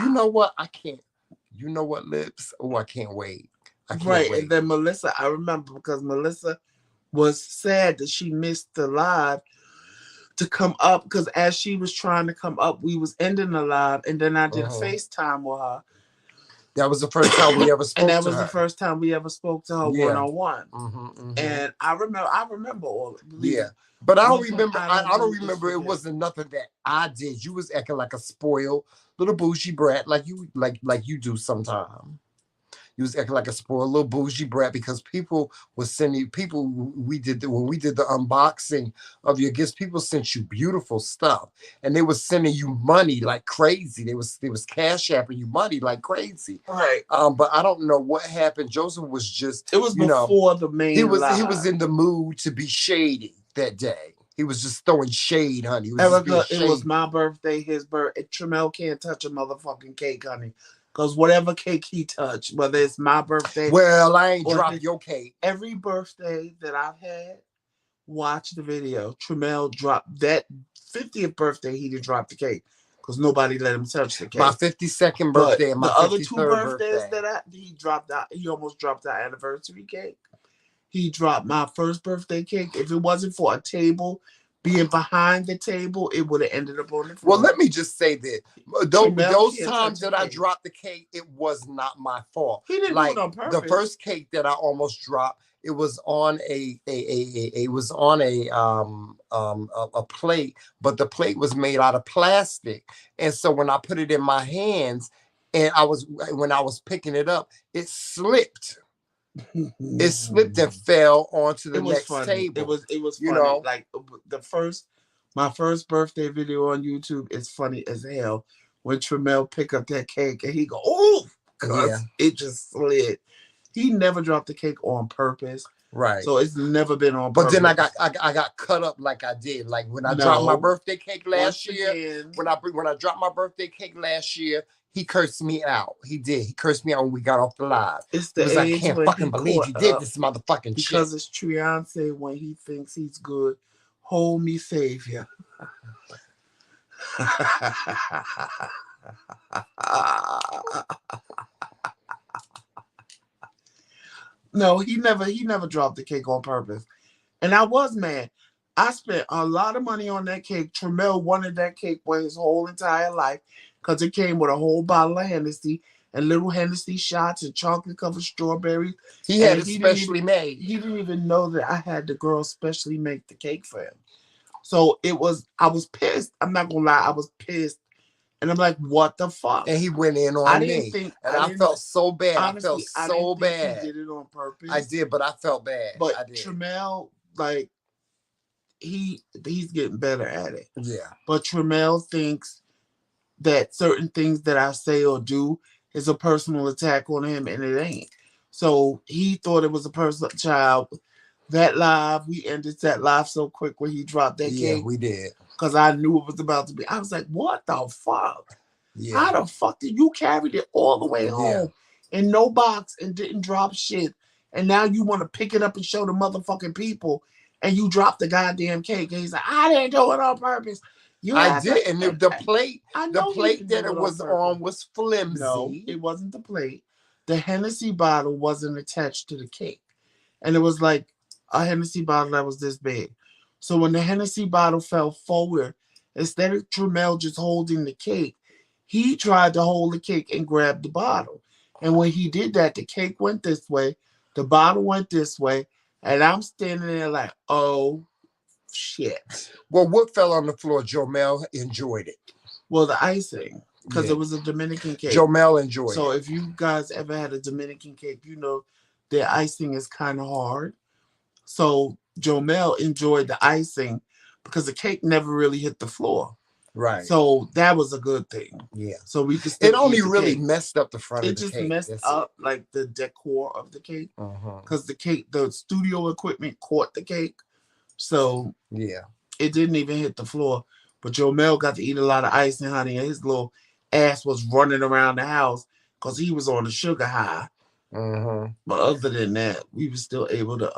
You know what? I can't. You know what, Lips? Oh, I can't wait. I can't wait. And then Melissa, I remember because Melissa was sad that she missed the live to come up because as she was trying to come up, we was ending the live, and then I did a FaceTime with her. That was the first time we ever spoke to her. And that was the first time we ever spoke to her one-on-one. And I remember all of it. Yeah. But I don't remember. I don't remember. It wasn't nothing that I did. You was acting like a spoiled little bougie brat, like you do sometimes. You was acting like a spoiled little bougie brat because people was sending when we did the unboxing of your gifts. People sent you beautiful stuff, and they was sending you money like crazy. They was cash apping you money like crazy. Right. But I don't know what happened. Joseph was just. It was before the main. He was in the mood to be shady that day. He was just throwing shade, honey. Erica, it was my birthday, his birthday. Tremel can't touch a motherfucking cake, honey. Because whatever cake he touched, whether it's my birthday. Well, I ain't dropped your cake. Every birthday that I've had, watch the video. Tremel dropped that 50th birthday, he didn't drop the cake. Because nobody let him touch the cake. My 52nd birthday and my 53rd the other two birthdays birthday. that he dropped out, he almost dropped our anniversary cake. He dropped my first birthday cake. If it wasn't for a table being behind the table, it would have ended up on the floor. Well, let me just say that those times that I dropped the cake, it was not my fault. He didn't do it on purpose. The first cake that I almost dropped, it was on a plate, but the plate was made out of plastic, and so when I put it in my hands, and when I was picking it up, it slipped. It slipped and fell onto the next table. It was funny. Like my first birthday video on YouTube is funny as hell when Tremel pick up that cake and he go, "Oh," because it just slid. He never dropped the cake on purpose. Right. So it's never been on purpose. But then I got cut up like I did. Like when I dropped my birthday cake last year. When I dropped my birthday cake last year, he cursed me out. He did. He cursed me out when we got off the live. It's the age I can't fucking believe you did this motherfucking shit. Because it's Triance when he thinks he's good. Hold me, savior. No, he never dropped the cake on purpose. And I was mad. I spent a lot of money on that cake. Tremel wanted that cake for his whole entire life because it came with a whole bottle of Hennessy and little Hennessy shots and chocolate covered strawberries. He had it specially made. He didn't even know that I had the girl specially make the cake for him. So I was pissed. I'm not gonna lie, I was pissed. And I'm like, what the fuck? And he went in on me. I felt so bad. Honestly, I felt so bad. He did it on purpose. I did, but I felt bad. But Tremel, like, he's getting better at it. Yeah. But Tremel thinks that certain things that I say or do is a personal attack on him, and it ain't. So he thought it was a personal child. That live, we ended that live so quick when he dropped that cake. Yeah, we did. Because I knew it was about to be. I was like, what the fuck? Yeah. How the fuck did you carry it all the way home in no box and didn't drop shit? And now you want to pick it up and show the motherfucking people and you drop the goddamn cake. And he's like, I didn't do it on purpose. I did, and the plate, I the know plate that it was on was flimsy. No, it wasn't the plate. The Hennessy bottle wasn't attached to the cake, and it was like a Hennessy bottle that was this big. So when the Hennessy bottle fell forward, instead of Tramel just holding the cake, he tried to hold the cake and grab the bottle. And when he did that, the cake went this way, the bottle went this way, and I'm standing there like, oh, shit. Well, what fell on the floor? Jomel enjoyed it. Well, the icing, because it was a Dominican cake. Jomel enjoyed it. So if you guys ever had a Dominican cake, you know their icing is kind of hard. So Jomel enjoyed the icing because the cake never really hit the floor. Right. So that was a good thing. Yeah. So we could still it only eat the really cake. messed up the front of the cake. It just messed up like the decor of the cake. Uh-huh. Because the cake, the studio equipment caught the cake. So yeah, it didn't even hit the floor. But Jomel got to eat a lot of icing, honey, and his little ass was running around the house because he was on a sugar high. Uh-huh. But other than that, we were still able to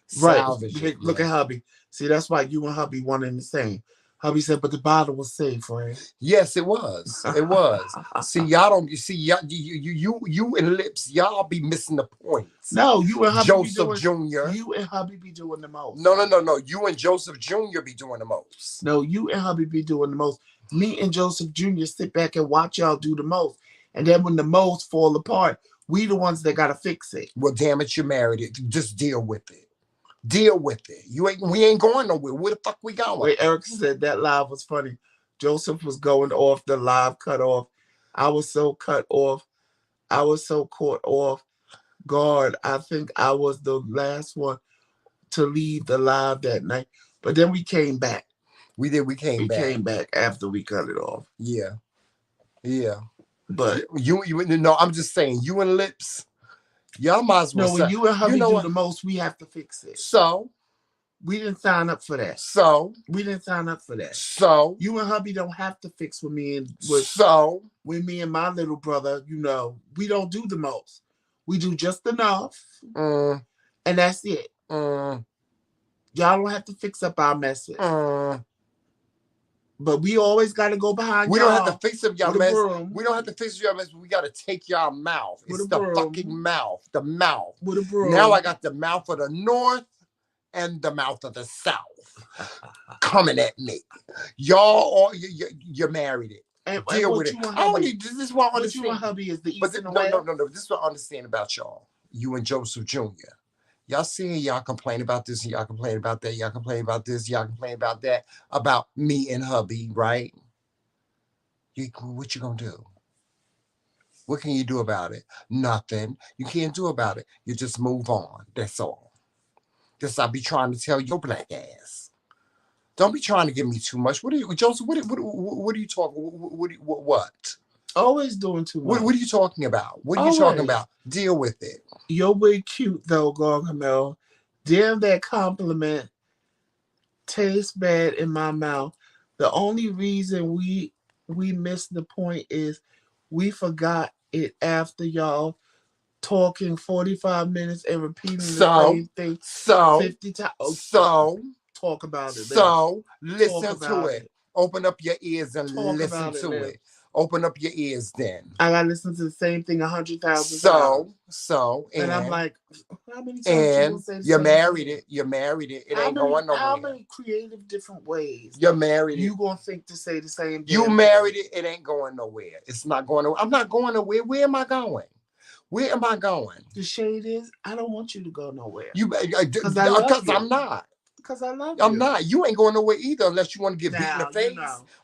salvage right. Look at hubby. See, that's why you and hubby one and the same. Hubby said, but the bottle was safe, right? Yes, it was. It was. See, y'all don't. You see, y'all, you and Lips, y'all be missing the points. No, you and hubby Joseph Jr. You and hubby be doing the most. No. You and Joseph Jr. be doing the most. No, you and hubby be doing the most. Me and Joseph Jr. sit back and watch y'all do the most. And then when the most fall apart, we the ones that gotta fix it. Well, damn it, you married it. Just deal with it. Deal with it. We ain't going nowhere. Where the fuck we going? Wait, Eric said that live was funny. Joseph was going off, the live cut off. I was so cut off. I was so caught off guard. I think I was the last one to leave the live that night. But then we came back. We did. We came back after we cut it off. Yeah. Yeah. But you no, I'm just saying, you and Lips, y'all might as well. No, when you and hubby do the most, we have to fix it. So we didn't sign up for that. So we didn't sign up for that. So you and hubby don't have to fix with me and with me and my little brother. You know, we don't do the most. We do just enough, and that's it. Y'all don't have to fix up our messes. But we always got to go behind. We don't have to fix up y'all mess. We don't have to fix y'all mess. We got to take y'all mouth. It's the fucking mouth. The mouth. With a broom. Now I got the mouth of the North and the mouth of the South coming at me. Y'all, you married it. And deal with it. This is what I understand. You and hubby is the east but and the west. No. This is what I understand about y'all. You and Joseph Jr. Y'all seeing y'all complain about this, y'all complain about that, y'all complain about this, y'all complain about that, about me and hubby, right? What you gonna do? What can you do about it? Nothing. You can't do about it. You just move on. That's all. This I be trying to tell your black ass. Don't be trying to give me too much. What are you, Joseph? What are you talking? What? Always doing too much. What are you talking about? What are you talking about? Deal with it. You're way cute though, Gargamel. Damn, that compliment tastes bad in my mouth. The only reason we missed the point is we forgot it after y'all talking 45 minutes and repeating the same thing 50 times. Talk about it. So listen to it. Open up your ears and listen to it. Open up your ears then. I gotta listen to the same thing 100,000 times. And I'm like, how many times you married it? You married it. It ain't going nowhere. How many creative different ways? You married it. You gonna think to say the same thing? You married it. It ain't going nowhere. It's not going nowhere. I'm not going nowhere. Where am I going? Where am I going? The shade is, I don't want you to go nowhere. Because I'm not. Because I love you. I'm not. You ain't going nowhere either unless you want to get beat in the face.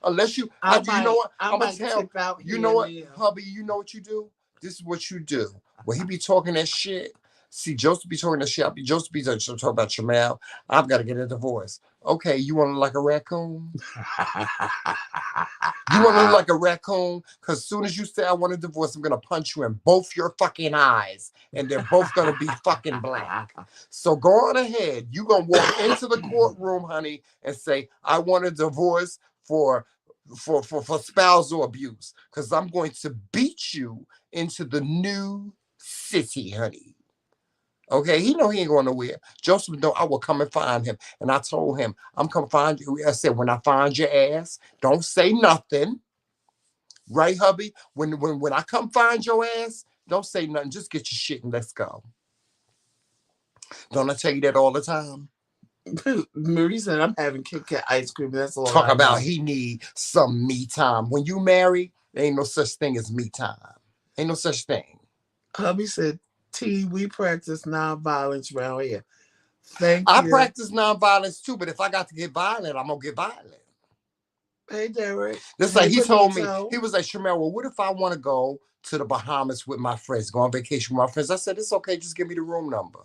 Unless you, you know what? I'm going to tell you know what, hubby, you know what you do? This is what you do. When he be talking that shit, see, Joseph be talking that shit. Joseph be talking about Jamal. I've got to get a divorce. Okay, you want to look like a raccoon? You want to look like a raccoon? Because as soon as you say I want a divorce, I'm going to punch you in both your fucking eyes. And they're both going to be fucking black. So go on ahead. You're going to walk into the courtroom, honey, and say, I want a divorce for spousal abuse. Because I'm going to beat you into the new city, honey. Okay, he know he ain't going nowhere. Joseph know I will come and find him. And I told him, I'm coming find you. I said, when I find your ass, don't say nothing. Right, hubby? When I come find your ass, don't say nothing. Just get your shit and let's go. Don't I tell you that all the time? Marie said, I'm having Kit Kat ice cream. That's all Talk I about know. he need some me time. When you marry, there ain't no such thing as me time. Ain't no such thing. Hubby said, T, we practice nonviolence around here. Thank I you. practice nonviolence too, but if I got to get violent, I'm gonna get violent. Hey, Derek. This Hey, like he told me, Benito. he was like, Shamel, well, what if I want to go to the Bahamas with my friends, go on vacation with my friends? I said, it's okay, just give me the room number.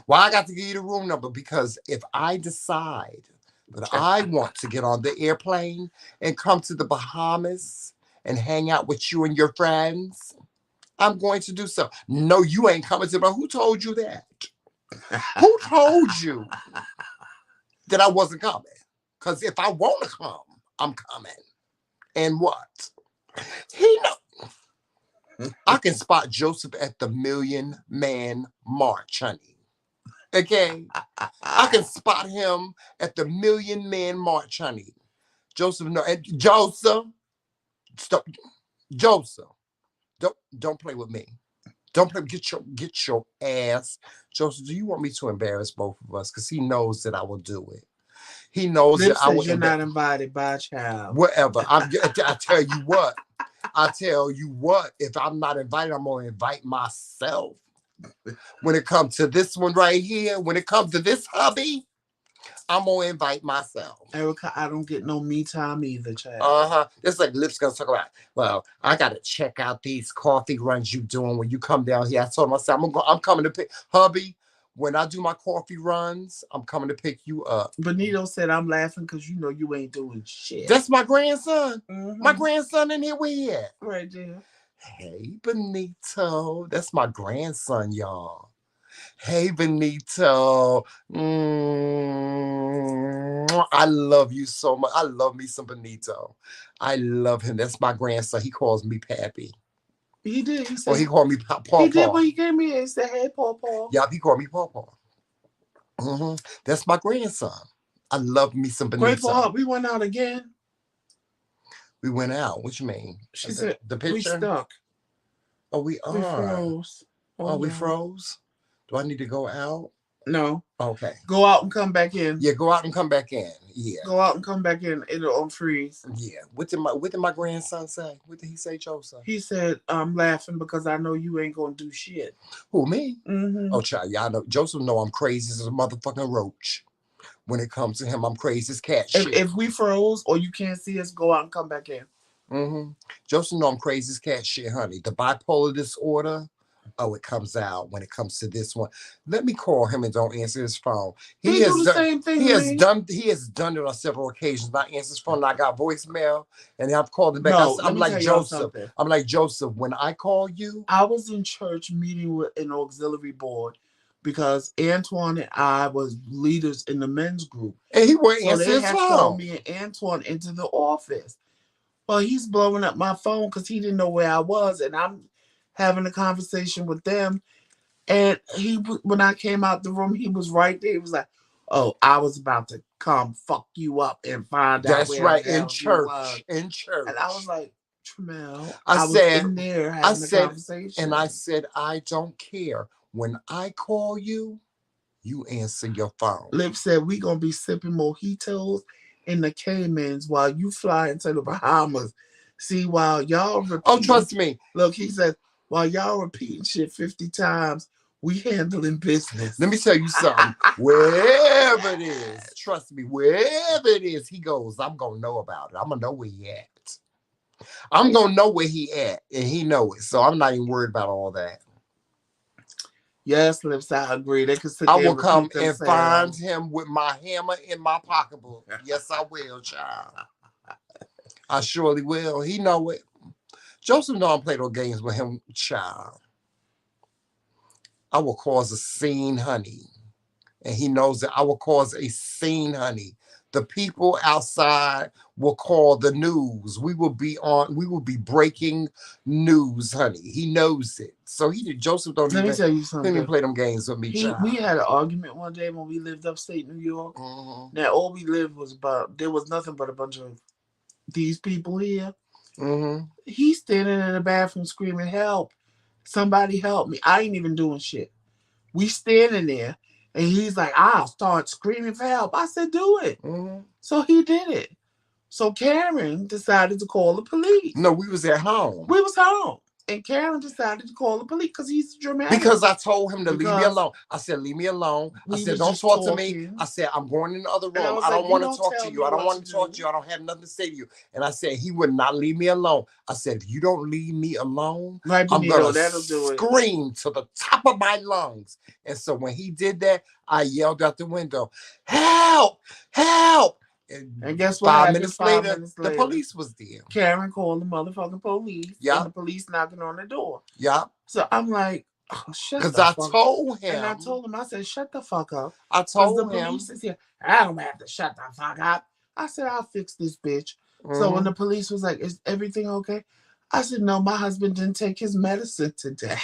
Why I got to give you the room number? Because if I decide that I want to get on the airplane and come to the Bahamas and hang out with you and your friends, I'm going to do so. No, you ain't coming to the. Who told you that? Who told you that I wasn't coming? Because if I want to come, I'm coming. And what? He know. I can spot Joseph at the Million Man March, honey. Okay? I can spot him at the Million Man March, honey. Joseph, no, and Joseph, stop. Joseph, don't play with me. Don't play. Get your ass. Joseph, do you want me to embarrass both of us? Because he knows that I will do it. He knows Lip that I will. says you're not invited by a child. Whatever. I tell you what. I tell you what. If I'm not invited, I'm gonna invite myself. When it comes to this one right here, when it comes to this hubby, I'm gonna invite myself. Erica, I don't get no me time either, child. It's like Lip's gonna talk about. Well, I gotta check out these coffee runs you doing when you come down here. I told him, I said, I'm coming to pick hubby. When I do my coffee runs, I'm coming to pick you up. Benito said, I'm laughing because you know you ain't doing shit. That's my grandson. Mm-hmm. My grandson in here. Where he at? Right there. Hey, Benito. That's my grandson, y'all. Hey, Benito. I love you so much. I love me some Benito. I love him. That's my grandson. He calls me Pappy. He did. He said, Or he called me Paw. He did when he came here. He said, hey, Paw. Yup, he called me Paw. That's my grandson. I love me some Benito. Grateful Heart, we went out again. We went out. What you mean? She said, the picture? We stuck. Oh, we are. We froze. Oh, we froze? Do I need to go out? No. Okay. Go out and come back in. Yeah, go out and come back in. Yeah. Go out and come back in. It'll unfreeze. Yeah. What did my grandson say? What did he say, Joseph? He said, I'm laughing because I know you ain't gonna do shit. Who, me? Mm-hmm. Oh, child, y'all know. Joseph know I'm crazy as a motherfucking roach. When it comes to him, I'm crazy as cat shit. If we froze or you can't see us, go out and come back in. Joseph know I'm crazy as cat shit, honey. The bipolar disorder, oh, it comes out when it comes to this one. Let me call him and don't answer his phone. He has done it on several occasions. I answer his phone and I got voicemail and I've called him back. No, I'm like, Joseph, when I call you. I was in church meeting with an auxiliary board because Antoine and I was leaders in the men's group. And he wouldn't answer his phone. So they had called me and Antoine into the office. Well, he's blowing up my phone because he didn't know where I was, and I'm having a conversation with them. And when I came out the room, he was right there. He was like, "Oh, I was about to come fuck you up and find out." That's right, in church. In church. And I was like, Tramel, I was in there having a conversation. And I said, I don't care. When I call you, you answer your phone. Lip said, we gonna be sipping mojitos in the Caymans while you fly into the Bahamas. See, while y'all repeat, oh, trust me. Look, he said, while y'all repeating shit 50 times, we handling business. Let me tell you something. Wherever it is, trust me, wherever it is he goes, I'm gonna know about it. I'm gonna know where he at. I'm gonna know where he at, and he know it. So I'm not even worried about all that. Yes, Lips, I agree. They could sit I there will come and themselves. find him with my hammer in my pocketbook. Yes, I will, child. I surely will. He know it. Joseph know I play those games with him, child. I will cause a scene, honey. And he knows that I will cause a scene, honey. the people outside will call the news. We will be breaking news, honey. He knows it. So Joseph don't Let me even, tell you he don't even something. play them games with me, child. We had an argument one day when we lived upstate New York. Now all we lived was there was nothing but a bunch of these people here. He's standing in the bathroom screaming, "Help! Somebody help me!" I ain't even doing shit. We standing there, and he's like, "I'll start screaming for help." I said, "Do it." So he did it. So Karen decided to call the police. No, we was at home. We was home. And Karen decided to call the police because he's dramatic. Because I told him to leave me alone. I said, leave me alone. I said, don't talk to me. I said, I'm going in the other room. I don't want to talk to you. I don't want to talk to you. I don't have nothing to say to you. And I said, he would not leave me alone. I said, if you don't leave me alone, I'm going to scream to the top of my lungs. And so when he did that, I yelled out the window, help, help. And guess what? 5 minutes later, the police was there. Karen called the motherfucking police. Yeah. And the police knocking on the door. Yeah. So I'm like, oh, shut the fuck up. Because I told him. And I told him, I said, shut the fuck up. I told him. The police is here. I don't have to shut the fuck up. I said, I'll fix this bitch. So when the police was like, is everything okay? I said, no, my husband didn't take his medicine today.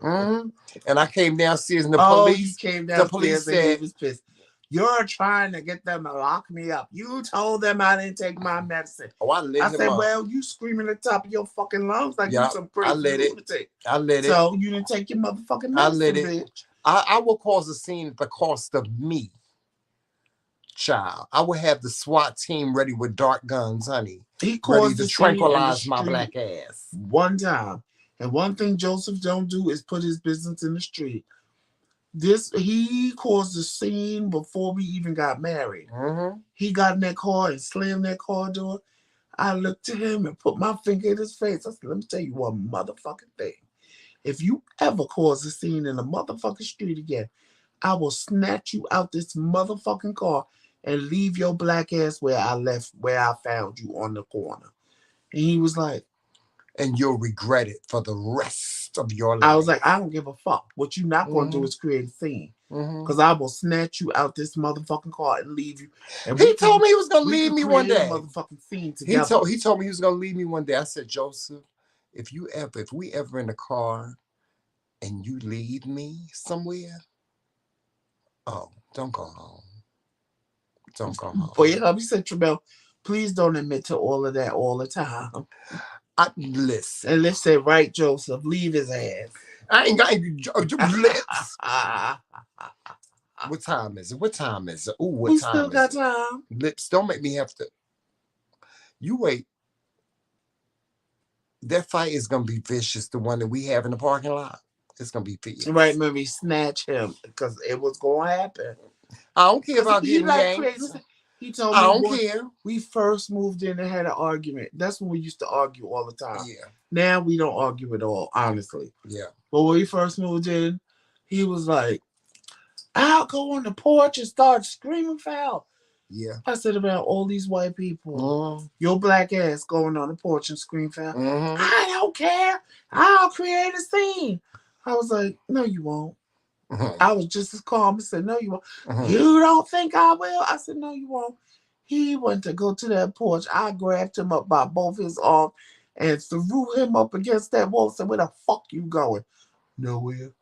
And I came downstairs and the police came downstairs, the police said, and he was pissed. You're trying to get them to lock me up. You told them I didn't take my medicine. Oh, I said, well, you screaming at the top of your fucking lungs like you some crazy lunatic. I let it. So you didn't take your motherfucking medicine, I let it. Bitch. I will cause a scene at the cost of me, child. I will have the SWAT team ready with dart guns, honey. He caused to tranquilize my black ass. One time. And one thing Joseph don't do is put his business in the street. He caused a scene before we even got married. He got in that car and slammed that car door. I looked at him and put my finger in his face. I said, let me tell you one motherfucking thing. If you ever cause a scene in a motherfucking street again, I will snatch you out this motherfucking car and leave your black ass where I found you on the corner. And he was like, and you'll regret it for the rest of your life. I was like, I don't give a fuck. What you're not going to do is create a scene. Because I will snatch you out this motherfucking car and leave you. And he told me he was going to leave me one day. Motherfucking scene together. He told me he was going to leave me one day. I said, Joseph, if we ever in a car and you leave me somewhere, don't go home. Don't go home. Boy, your hubby said, Trabell, please don't admit to all of that all the time. Listen. And let's say, right, Joseph, leave his ass. I ain't got lips. What time is it? What time is it? Ooh, what we time still is got it? Time. Lips, don't make me have to. You wait. That fight is going to be vicious, the one that we have in the parking lot. It's going to be vicious. Right, maybe snatch him, because it was going to happen. I don't care about getting games. He told me I don't care. We first moved in and had an argument. That's when we used to argue all the time. Yeah. Now we don't argue at all, honestly. Yeah. But when we first moved in, he was like, I'll go on the porch and start screaming foul. Yeah. I said, about all these white people, your black ass going on the porch and scream foul. I don't care. I'll create a scene. I was like, no, you won't. I was just as calm. I said, no, you won't. You don't think I will? I said, no, you won't. He went to go to that porch. I grabbed him up by both his arms and threw him up against that wall. Said, where the fuck you going? Nowhere.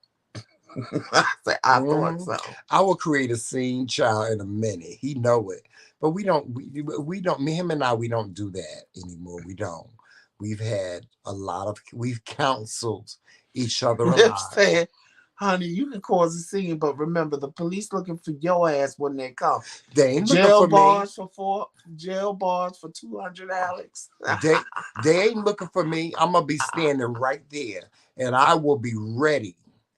I said, I thought so. I will create a scene, child, in a minute. He know it. But we don't, him and I, we don't do that anymore. We don't. We've had we've counseled each other a lot. Honey, you can cause a scene, but remember, the police looking for your ass when they come. They ain't jail bars for jail bars for 200, Alex. they ain't looking for me. I'm gonna be standing right there, and I will be ready.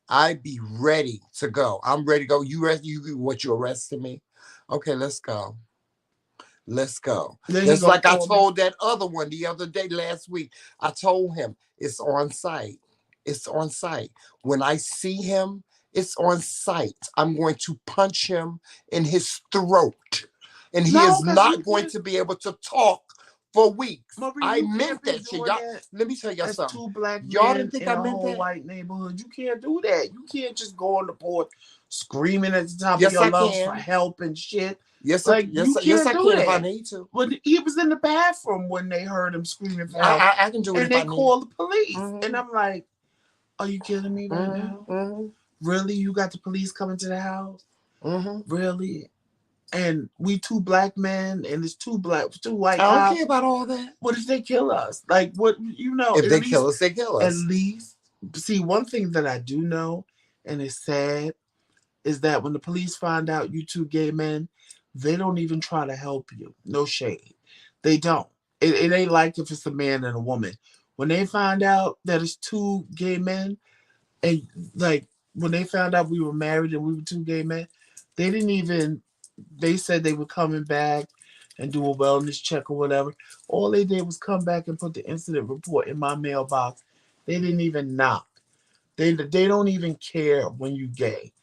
I be ready to go. I'm ready to go. You arrested me? Okay, let's go. Let's go. It's like I told that other one the other day last week. I told him it's on site. It's on site. When I see him, it's on site. I'm going to punch him in his throat. And he is not going to be able to talk for weeks. Marie, I you can't meant be that shit. doing Y'all, that. let me tell y'all That's something. two black Y'all men didn't think in I a meant whole that? white neighborhood. You can't do that. You can't just go on the porch screaming at the top of Yes, your I lungs for can. help and shit. Yes, Like, you yes, can't I do can if I that. need to. But he was in the bathroom when they heard him screaming for help. I can do it And if they I need. called the police. Mhm. And I'm like, are you kidding me right now? Really? You got the police coming to the house? Really? And we two black men and it's two white I don't cops. care about all that. What if they kill us? Like, what, you know? If they kill us, they kill At us. least, see, one thing that I do know, and it's sad, is that when the police find out you two gay men, they don't even try to help you. No shade. They don't. It ain't like if it's a man and a woman. When they find out that it's two gay men, and like when they found out we were married and we were two gay men, they didn't even, they said they were coming back and do a wellness check or whatever. All they did was come back and put the incident report in my mailbox. They didn't even knock. They don't even care when you gay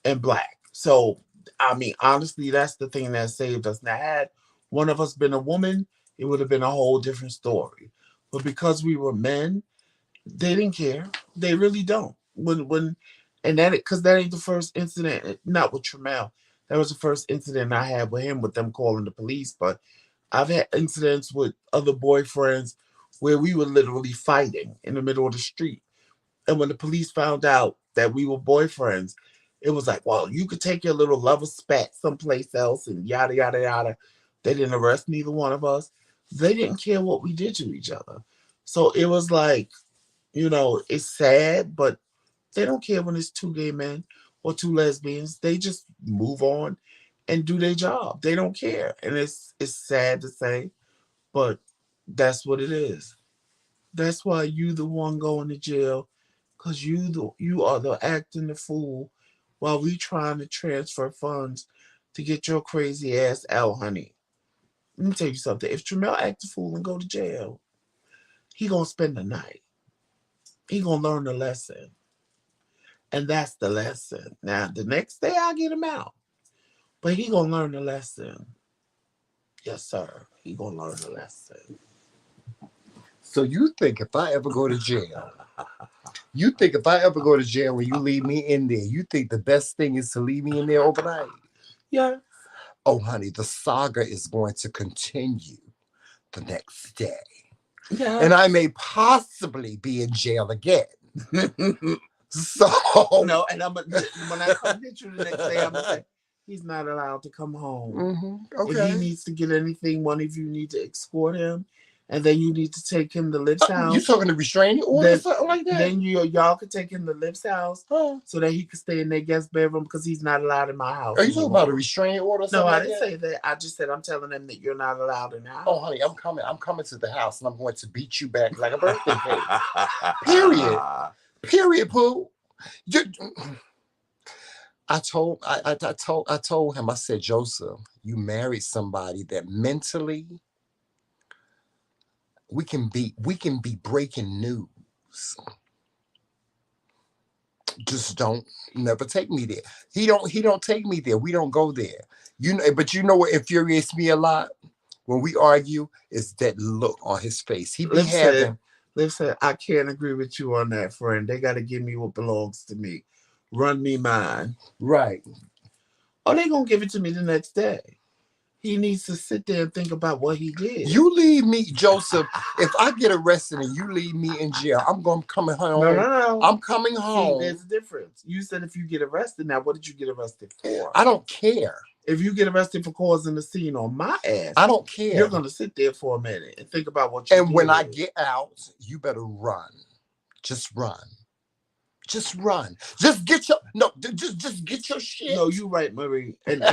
and black. So, I mean, honestly, that's the thing that saved us. Now, had one of us been a woman, it would have been a whole different story. But because we were men, they didn't care. They really don't. And that, because that ain't the first incident, not with Tremel. That was the first incident I had with him, with them calling the police. But I've had incidents with other boyfriends where we were literally fighting in the middle of the street. And when the police found out that we were boyfriends, it was like, well, you could take your little lover spat someplace else and yada, yada, yada. They didn't arrest neither one of us. They didn't care what we did to each other. So it was like, you know, it's sad, but they don't care when it's two gay men or two lesbians. They just move on and do their job. They don't care. And it's sad to say, but that's what it is. That's why you the one going to jail, because you are the acting the fool while we trying to transfer funds to get your crazy ass out, honey. Let me tell you something. If Tremel act the fool and go to jail, he gonna spend the night. He gonna learn the lesson. And that's the lesson. Now, the next day I'll get him out. But he gonna learn the lesson. Yes, sir. He gonna learn the lesson. So you think if I ever go to jail, you think if I ever go to jail and you leave me in there, you think the best thing is to leave me in there overnight? Yeah. Oh, honey, the saga is going to continue the next day. Yeah. And I may possibly be in jail again. So no, and when I come get you the next day, I'm gonna say he's not allowed to come home. Okay. If he needs to get anything, one of you need to escort him, and then you need to take him to Liv's house. You talking to restraining order or something like that? Then y'all could take him to Liv's house so that he could stay in their guest bedroom because he's not allowed in my house. Are you talking about a restraining order or something? No, I like didn't say that. I just said I'm telling them that you're not allowed in the house. Oh, honey, I'm coming. I'm coming to the house and I'm going to beat you back like a birthday cake. Period. Period, Pooh. I told him, I said, Joseph, you married somebody that mentally we can be breaking news. Just don't never take me there. He don't take me there. We don't go there. You know, but you know what infuriates me a lot when we argue is that look on his face. He be having. Listen, I can't agree with you on that, friend. They got to give me what belongs to me. Run me mine. Right. Or they going to give it to me the next day. He needs to sit there and think about what he did. You leave me, Joseph. If I get arrested and you leave me in jail, I'm coming home. No. I'm coming home. See, there's a difference. You said if you get arrested, now what did you get arrested for? I don't care. If you get arrested for causing a scene on my ass, I don't care. You're going to sit there for a minute and think about what you did. And when I get out, you better run. Just run. Just run. Just get your just get your shit. No, you right, Marie. And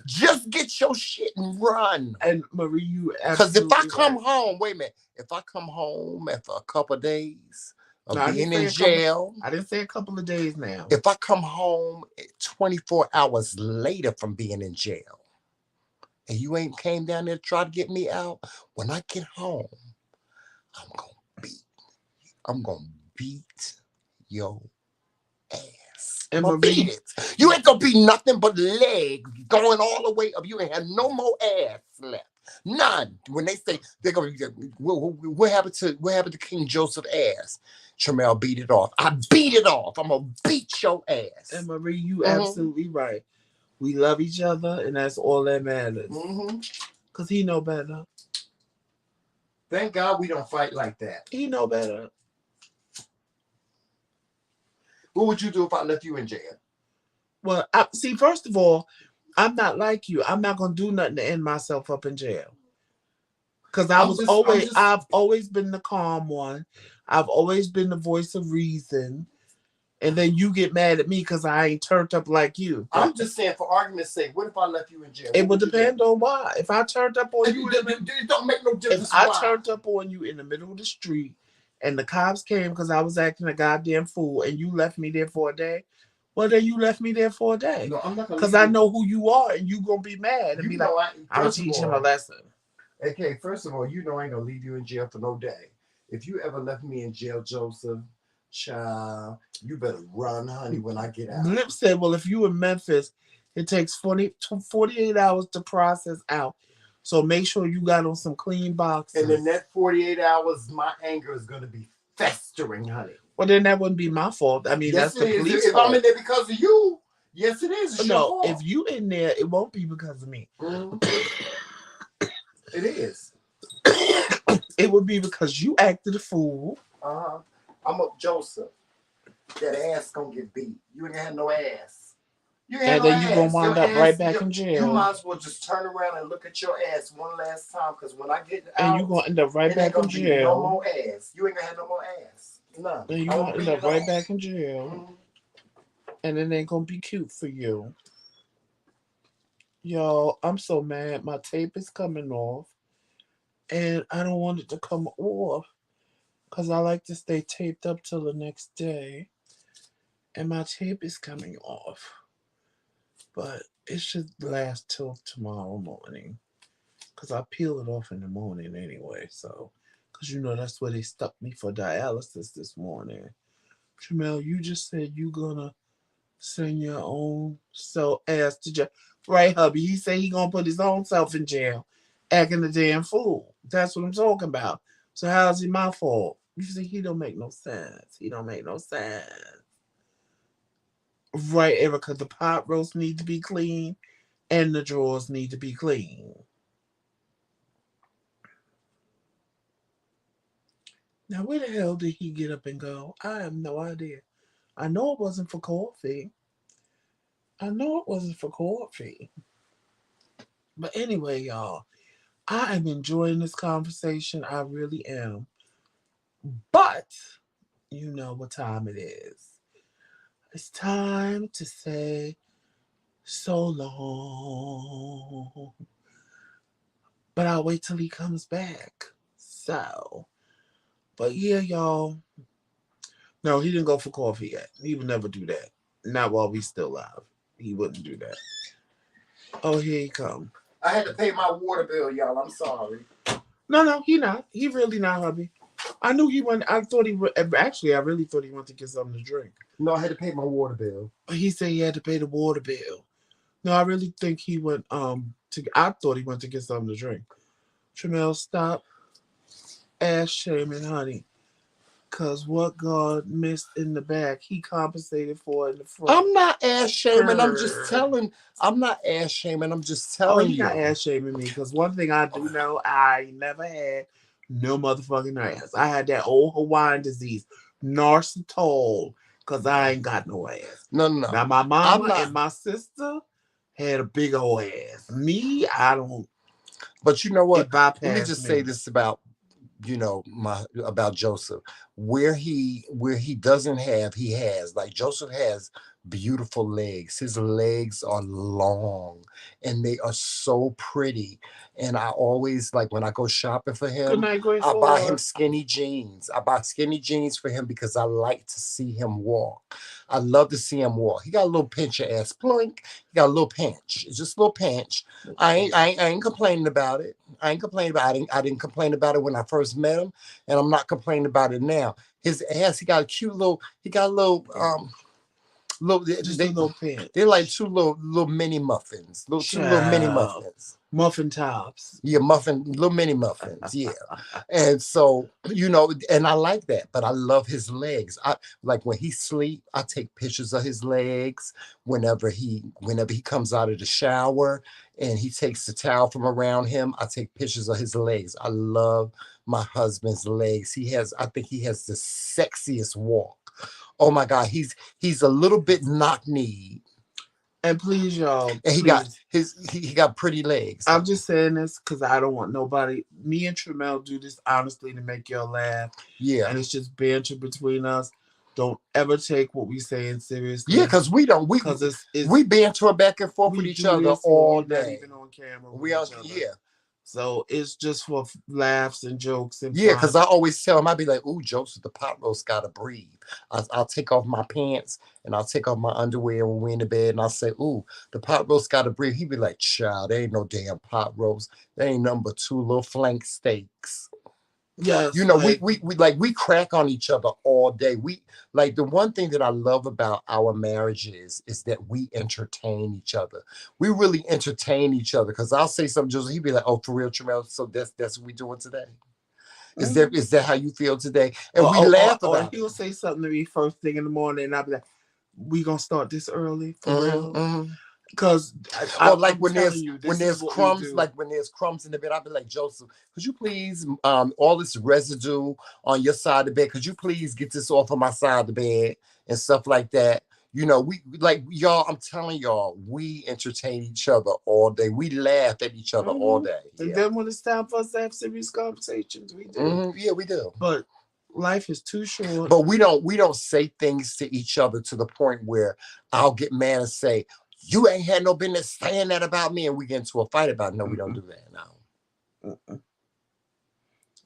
just get your shit and run. And Marie, you because if I come home, wait a minute. If I come home after a couple of days of being in jail, I didn't say a couple of days now. If I come home 24 hours later from being in jail, and you ain't came down there to try to get me out, when I get home, I'm gonna beat your ass. And Marie, beat it. You ain't gonna be nothing but legs going all the way up. You ain't have no more ass left. None. When they say they're gonna, what happened to King Joseph ass? Tramel beat it off. I beat it off. I'm gonna beat your ass. And Marie, you absolutely right. We love each other, and that's all that matters. Cause he know better. Thank God we don't fight like that. He know better. What would you do if I left you in jail? Well, see, first of all, I'm not like you. I'm not gonna do nothing to end myself up in jail. Cause I've always been the calm one. I've always been the voice of reason. And then you get mad at me because I ain't turned up like you. I'm just saying, for argument's sake, what if I left you in jail? It would depend on why. If I turned up on you, it don't make no difference. If I turned up on you in the middle of the street and the cops came because I was acting a goddamn fool and you left me there for a day, well, then you left me there for a day. No, I'm not gonna. Because I know who you are and you going to be mad and be like, I'm going to teach him a lesson. Okay, first of all, you know I ain't going to leave you in jail for no day. If you ever left me in jail, Joseph, child, you better run, honey, when I get out. Lip said, well, if you in Memphis, it takes 48 hours to process out. So make sure you got on some clean boxes. And in that 48 hours, my anger is going to be festering, honey. Well, then that wouldn't be my fault. I mean, yes, that's the police If fault. I'm in there because of you, yes, it is. It's no, if you in there, it won't be because of me. It is. It would be because you acted a fool. I'm up Joseph. That ass gonna get beat. You ain't gonna have no ass. And then you're gonna wind up right back in jail. You might as well just turn around and look at your ass one last time, because when I get out, and you're gonna end up right back in jail. No more ass. You ain't gonna have no more ass. None. And you're gonna end up right back in jail. And it ain't gonna be cute for you. Yo, I'm so mad. My tape is coming off. And I don't want it to come off. Because I like to stay taped up till the next day. And my tape is coming off. But it should last till tomorrow morning. Because I peel it off in the morning anyway. So, because you know that's where they stuck me for dialysis this morning. Tramel, you just said you gonna send your own ass to jail. Right, hubby? He said he gonna put his own self in jail. Acting a damn fool. That's what I'm talking about. So how's it my fault? You see, he don't make no sense. He don't make no sense. Right, Erica, the pot roast need to be clean and the drawers need to be clean. Now, where the hell did he get up and go? I have no idea. I know it wasn't for coffee. But anyway, y'all, I am enjoying this conversation. I really am. But you know what time it is. It's time to say so long. But I'll wait till he comes back. So, but yeah, y'all. No, he didn't go for coffee yet. He would never do that. Not while we still live. He wouldn't do that. Oh, here he come. I had to pay my water bill, y'all. I'm sorry. No, he not. He really not, hubby. I knew he went. I thought he would. Actually, I really thought he went to get something to drink. No, I had to pay my water bill. He said he had to pay the water bill. No, I really think he went. I thought he went to get something to drink. Tramel, stop ass shaming, honey. Cause what God missed in the back, He compensated for in the front. I'm not ass shaming. I'm just telling. I'm not ass shaming. I'm just telling you. You're not ass shaming me. Cause one thing I do know, I never had no motherfucking ass. I had that old Hawaiian disease, narcitol. Cause I ain't got no ass. No. Now my mama and my sister had a big old ass. Me, I don't. But you know what? Let me just say this about. About Joseph, where he doesn't have, he has. Like Joseph has beautiful legs. His legs are long and they are so pretty. And I always, like, when I go shopping for him, I buy him skinny jeans. I buy skinny jeans for him because I like to see him walk. I love to see him walk. He got a little pinch of ass, plink. He got a little pinch. It's just a little pinch. I ain't complaining about it. I didn't complain about it when I first met him, and I'm not complaining about it now. His ass, he got a little Little, Just a little pinch. they're like two little mini muffins. Two little mini Child. muffins. Muffin tops. Yeah, little mini muffins. Yeah. And so, you know, and I like that, but I love his legs. I like when he sleep, I take pictures of his legs whenever he comes out of the shower and he takes the towel from around him. I take pictures of his legs. I love my husband's legs. I think he has the sexiest walk. Oh my God, he's a little bit knock-kneed. And please, y'all. And he got pretty legs. I'm just saying this because I don't want nobody. Me and Tremel do this honestly to make y'all laugh. Yeah. And it's just banter between us. Don't ever take what we saying seriously. Yeah, because we don't. We banter back and forth with each other all day. Not even on camera. Yeah. So it's just for laughs and jokes and yeah, because I always tell him, I'd be like, "Ooh, Joseph, the pot roast gotta breathe." I'll take off my pants and I'll take off my underwear when we're in the bed, and I'll say, "Ooh, the pot roast gotta breathe." He'd be like, "Child, there ain't no damn pot roast. There ain't number 2 little flank steaks." Yes, you know, we crack on each other all day. We like the one thing that I love about our marriages is that we entertain each other. We really entertain each other because I'll say something, Joseph, he'd be like, "Oh, for real, Tremel, so that's what we doing today? Is that how you feel today?" And we laugh about it. He'll say something to me first thing in the morning, and I'll be like, "We gonna start this early for real?" Because when there's crumbs, like when there's crumbs in the bed, I'll be like, "Joseph, could you please all this residue on your side of the bed, could you please get this off of my side of the bed," and stuff like that. You know, we like y'all, I'm telling y'all, we entertain each other all day. We laugh at each other all day. And then when it's time for us to have serious conversations, we do. Yeah, we do. But life is too short. But we don't say things to each other to the point where I'll get mad and say, "You ain't had no business saying that about me," and we get into a fight about it. No, we don't do that. No.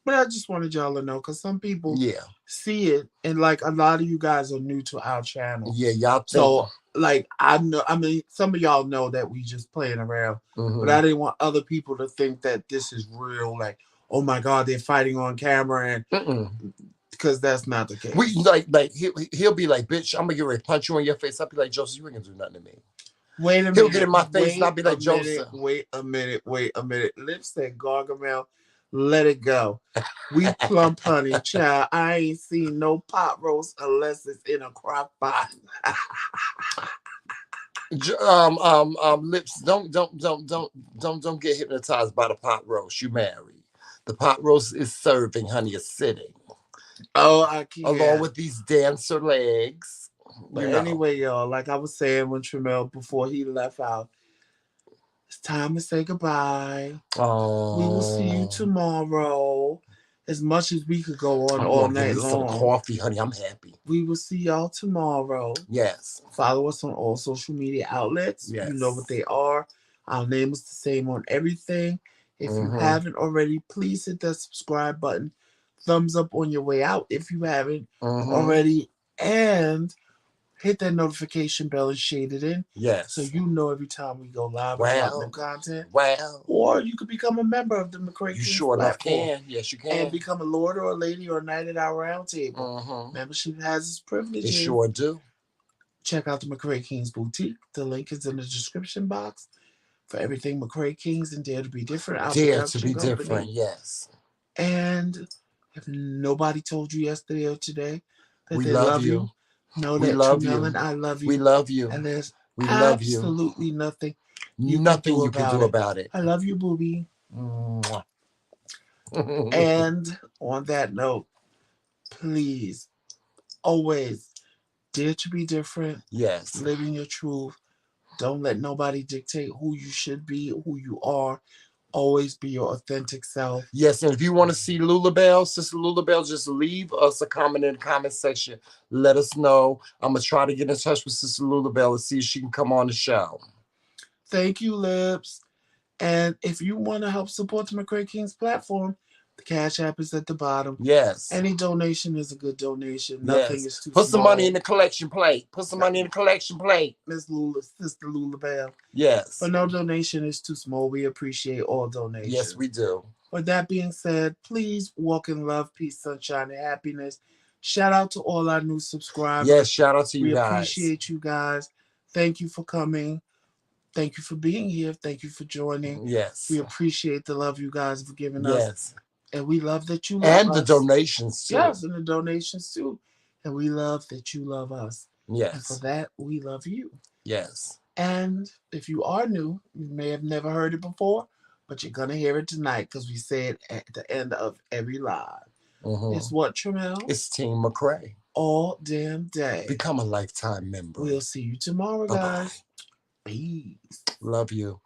But I just wanted y'all to know because some people see it, and like a lot of you guys are new to our channel. Yeah, y'all. So like I know, I mean, some of y'all know that we just playing around, but I didn't want other people to think that this is real. Like, oh my God, they're fighting on camera, and because that's not the case. We like he'll be like, "Bitch, I'm gonna get ready to punch you in your face." I'll be like, "Joseph, you ain't gonna do nothing to me." Wait a minute. He'll get in my face and I'll be like, "Joseph." Wait a minute. Lips said Gargamel, let it go. We plump honey, child. I ain't seen no pot roast unless it's in a crock pot. Lips, don't get hypnotized by the pot roast. You married. The pot roast is serving, honey, is sitting. Oh, I can't. Along with these dancer legs. But anyway, y'all, like I was saying when Tremel, before he left out, it's time to say goodbye. Oh. We will see you tomorrow. As much as we could go on all night long. Some coffee, honey. I'm happy. We will see y'all tomorrow. Yes. Follow us on all social media outlets. Yes. You know what they are. Our name is the same on everything. If you haven't already, please hit that subscribe button. Thumbs up on your way out if you haven't already. And hit that notification bell and shade it in. Yes. So you know every time we go live with new content. Wow. Or you could become a member of the McRae. You sure enough can. Yes, you can. And become a lord or a lady or a knight at our round table. Membership has its privileges. It sure do. Check out the McRaeKingz boutique. The link is in the description box for everything McRaeKingz and Dare to Be Different. Dare to Be Different, yes. And if nobody told you yesterday or today that we they love you, know that Tremel and I love you. We love you. And there's absolutely nothing you can do about it. I love you, booby. And on that note, please always dare to be different. Yes. Living your truth. Don't let nobody dictate who you should be, who you are. Always be your authentic self. Yes, and if you want to see Lula Belle, Sister Lula Belle, just leave us a comment in the comment section. Let us know. I'm going to try to get in touch with Sister Lula Belle and see if she can come on the show. Thank you, Lips. And if you want to help support the McRaeKingz platform, the Cash App is at the bottom. Yes. Any donation is a good donation. Nothing is too Put small. Some money in the collection plate. Put some money in the collection plate. Sister Lula Belle. Yes. But no donation is too small. We appreciate all donations. Yes, we do. With that being said, please walk in love, peace, sunshine, and happiness. Shout out to all our new subscribers. Yes, shout out to you We guys. appreciate you guys. Thank you for coming. Thank you for being here. Thank you for joining. Yes. We appreciate the love you guys have given us. Yes. And we love that you love And us. the donations too. Yes, and the donations too. And we love that you love us. Yes. And for that, we love you. Yes. And if you are new, you may have never heard it before, but you're going to hear it tonight because we say it at the end of every live. It's what, Tramel? It's Team McRae. All damn day. Become a lifetime member. We'll see you tomorrow, guys. Peace. Love you.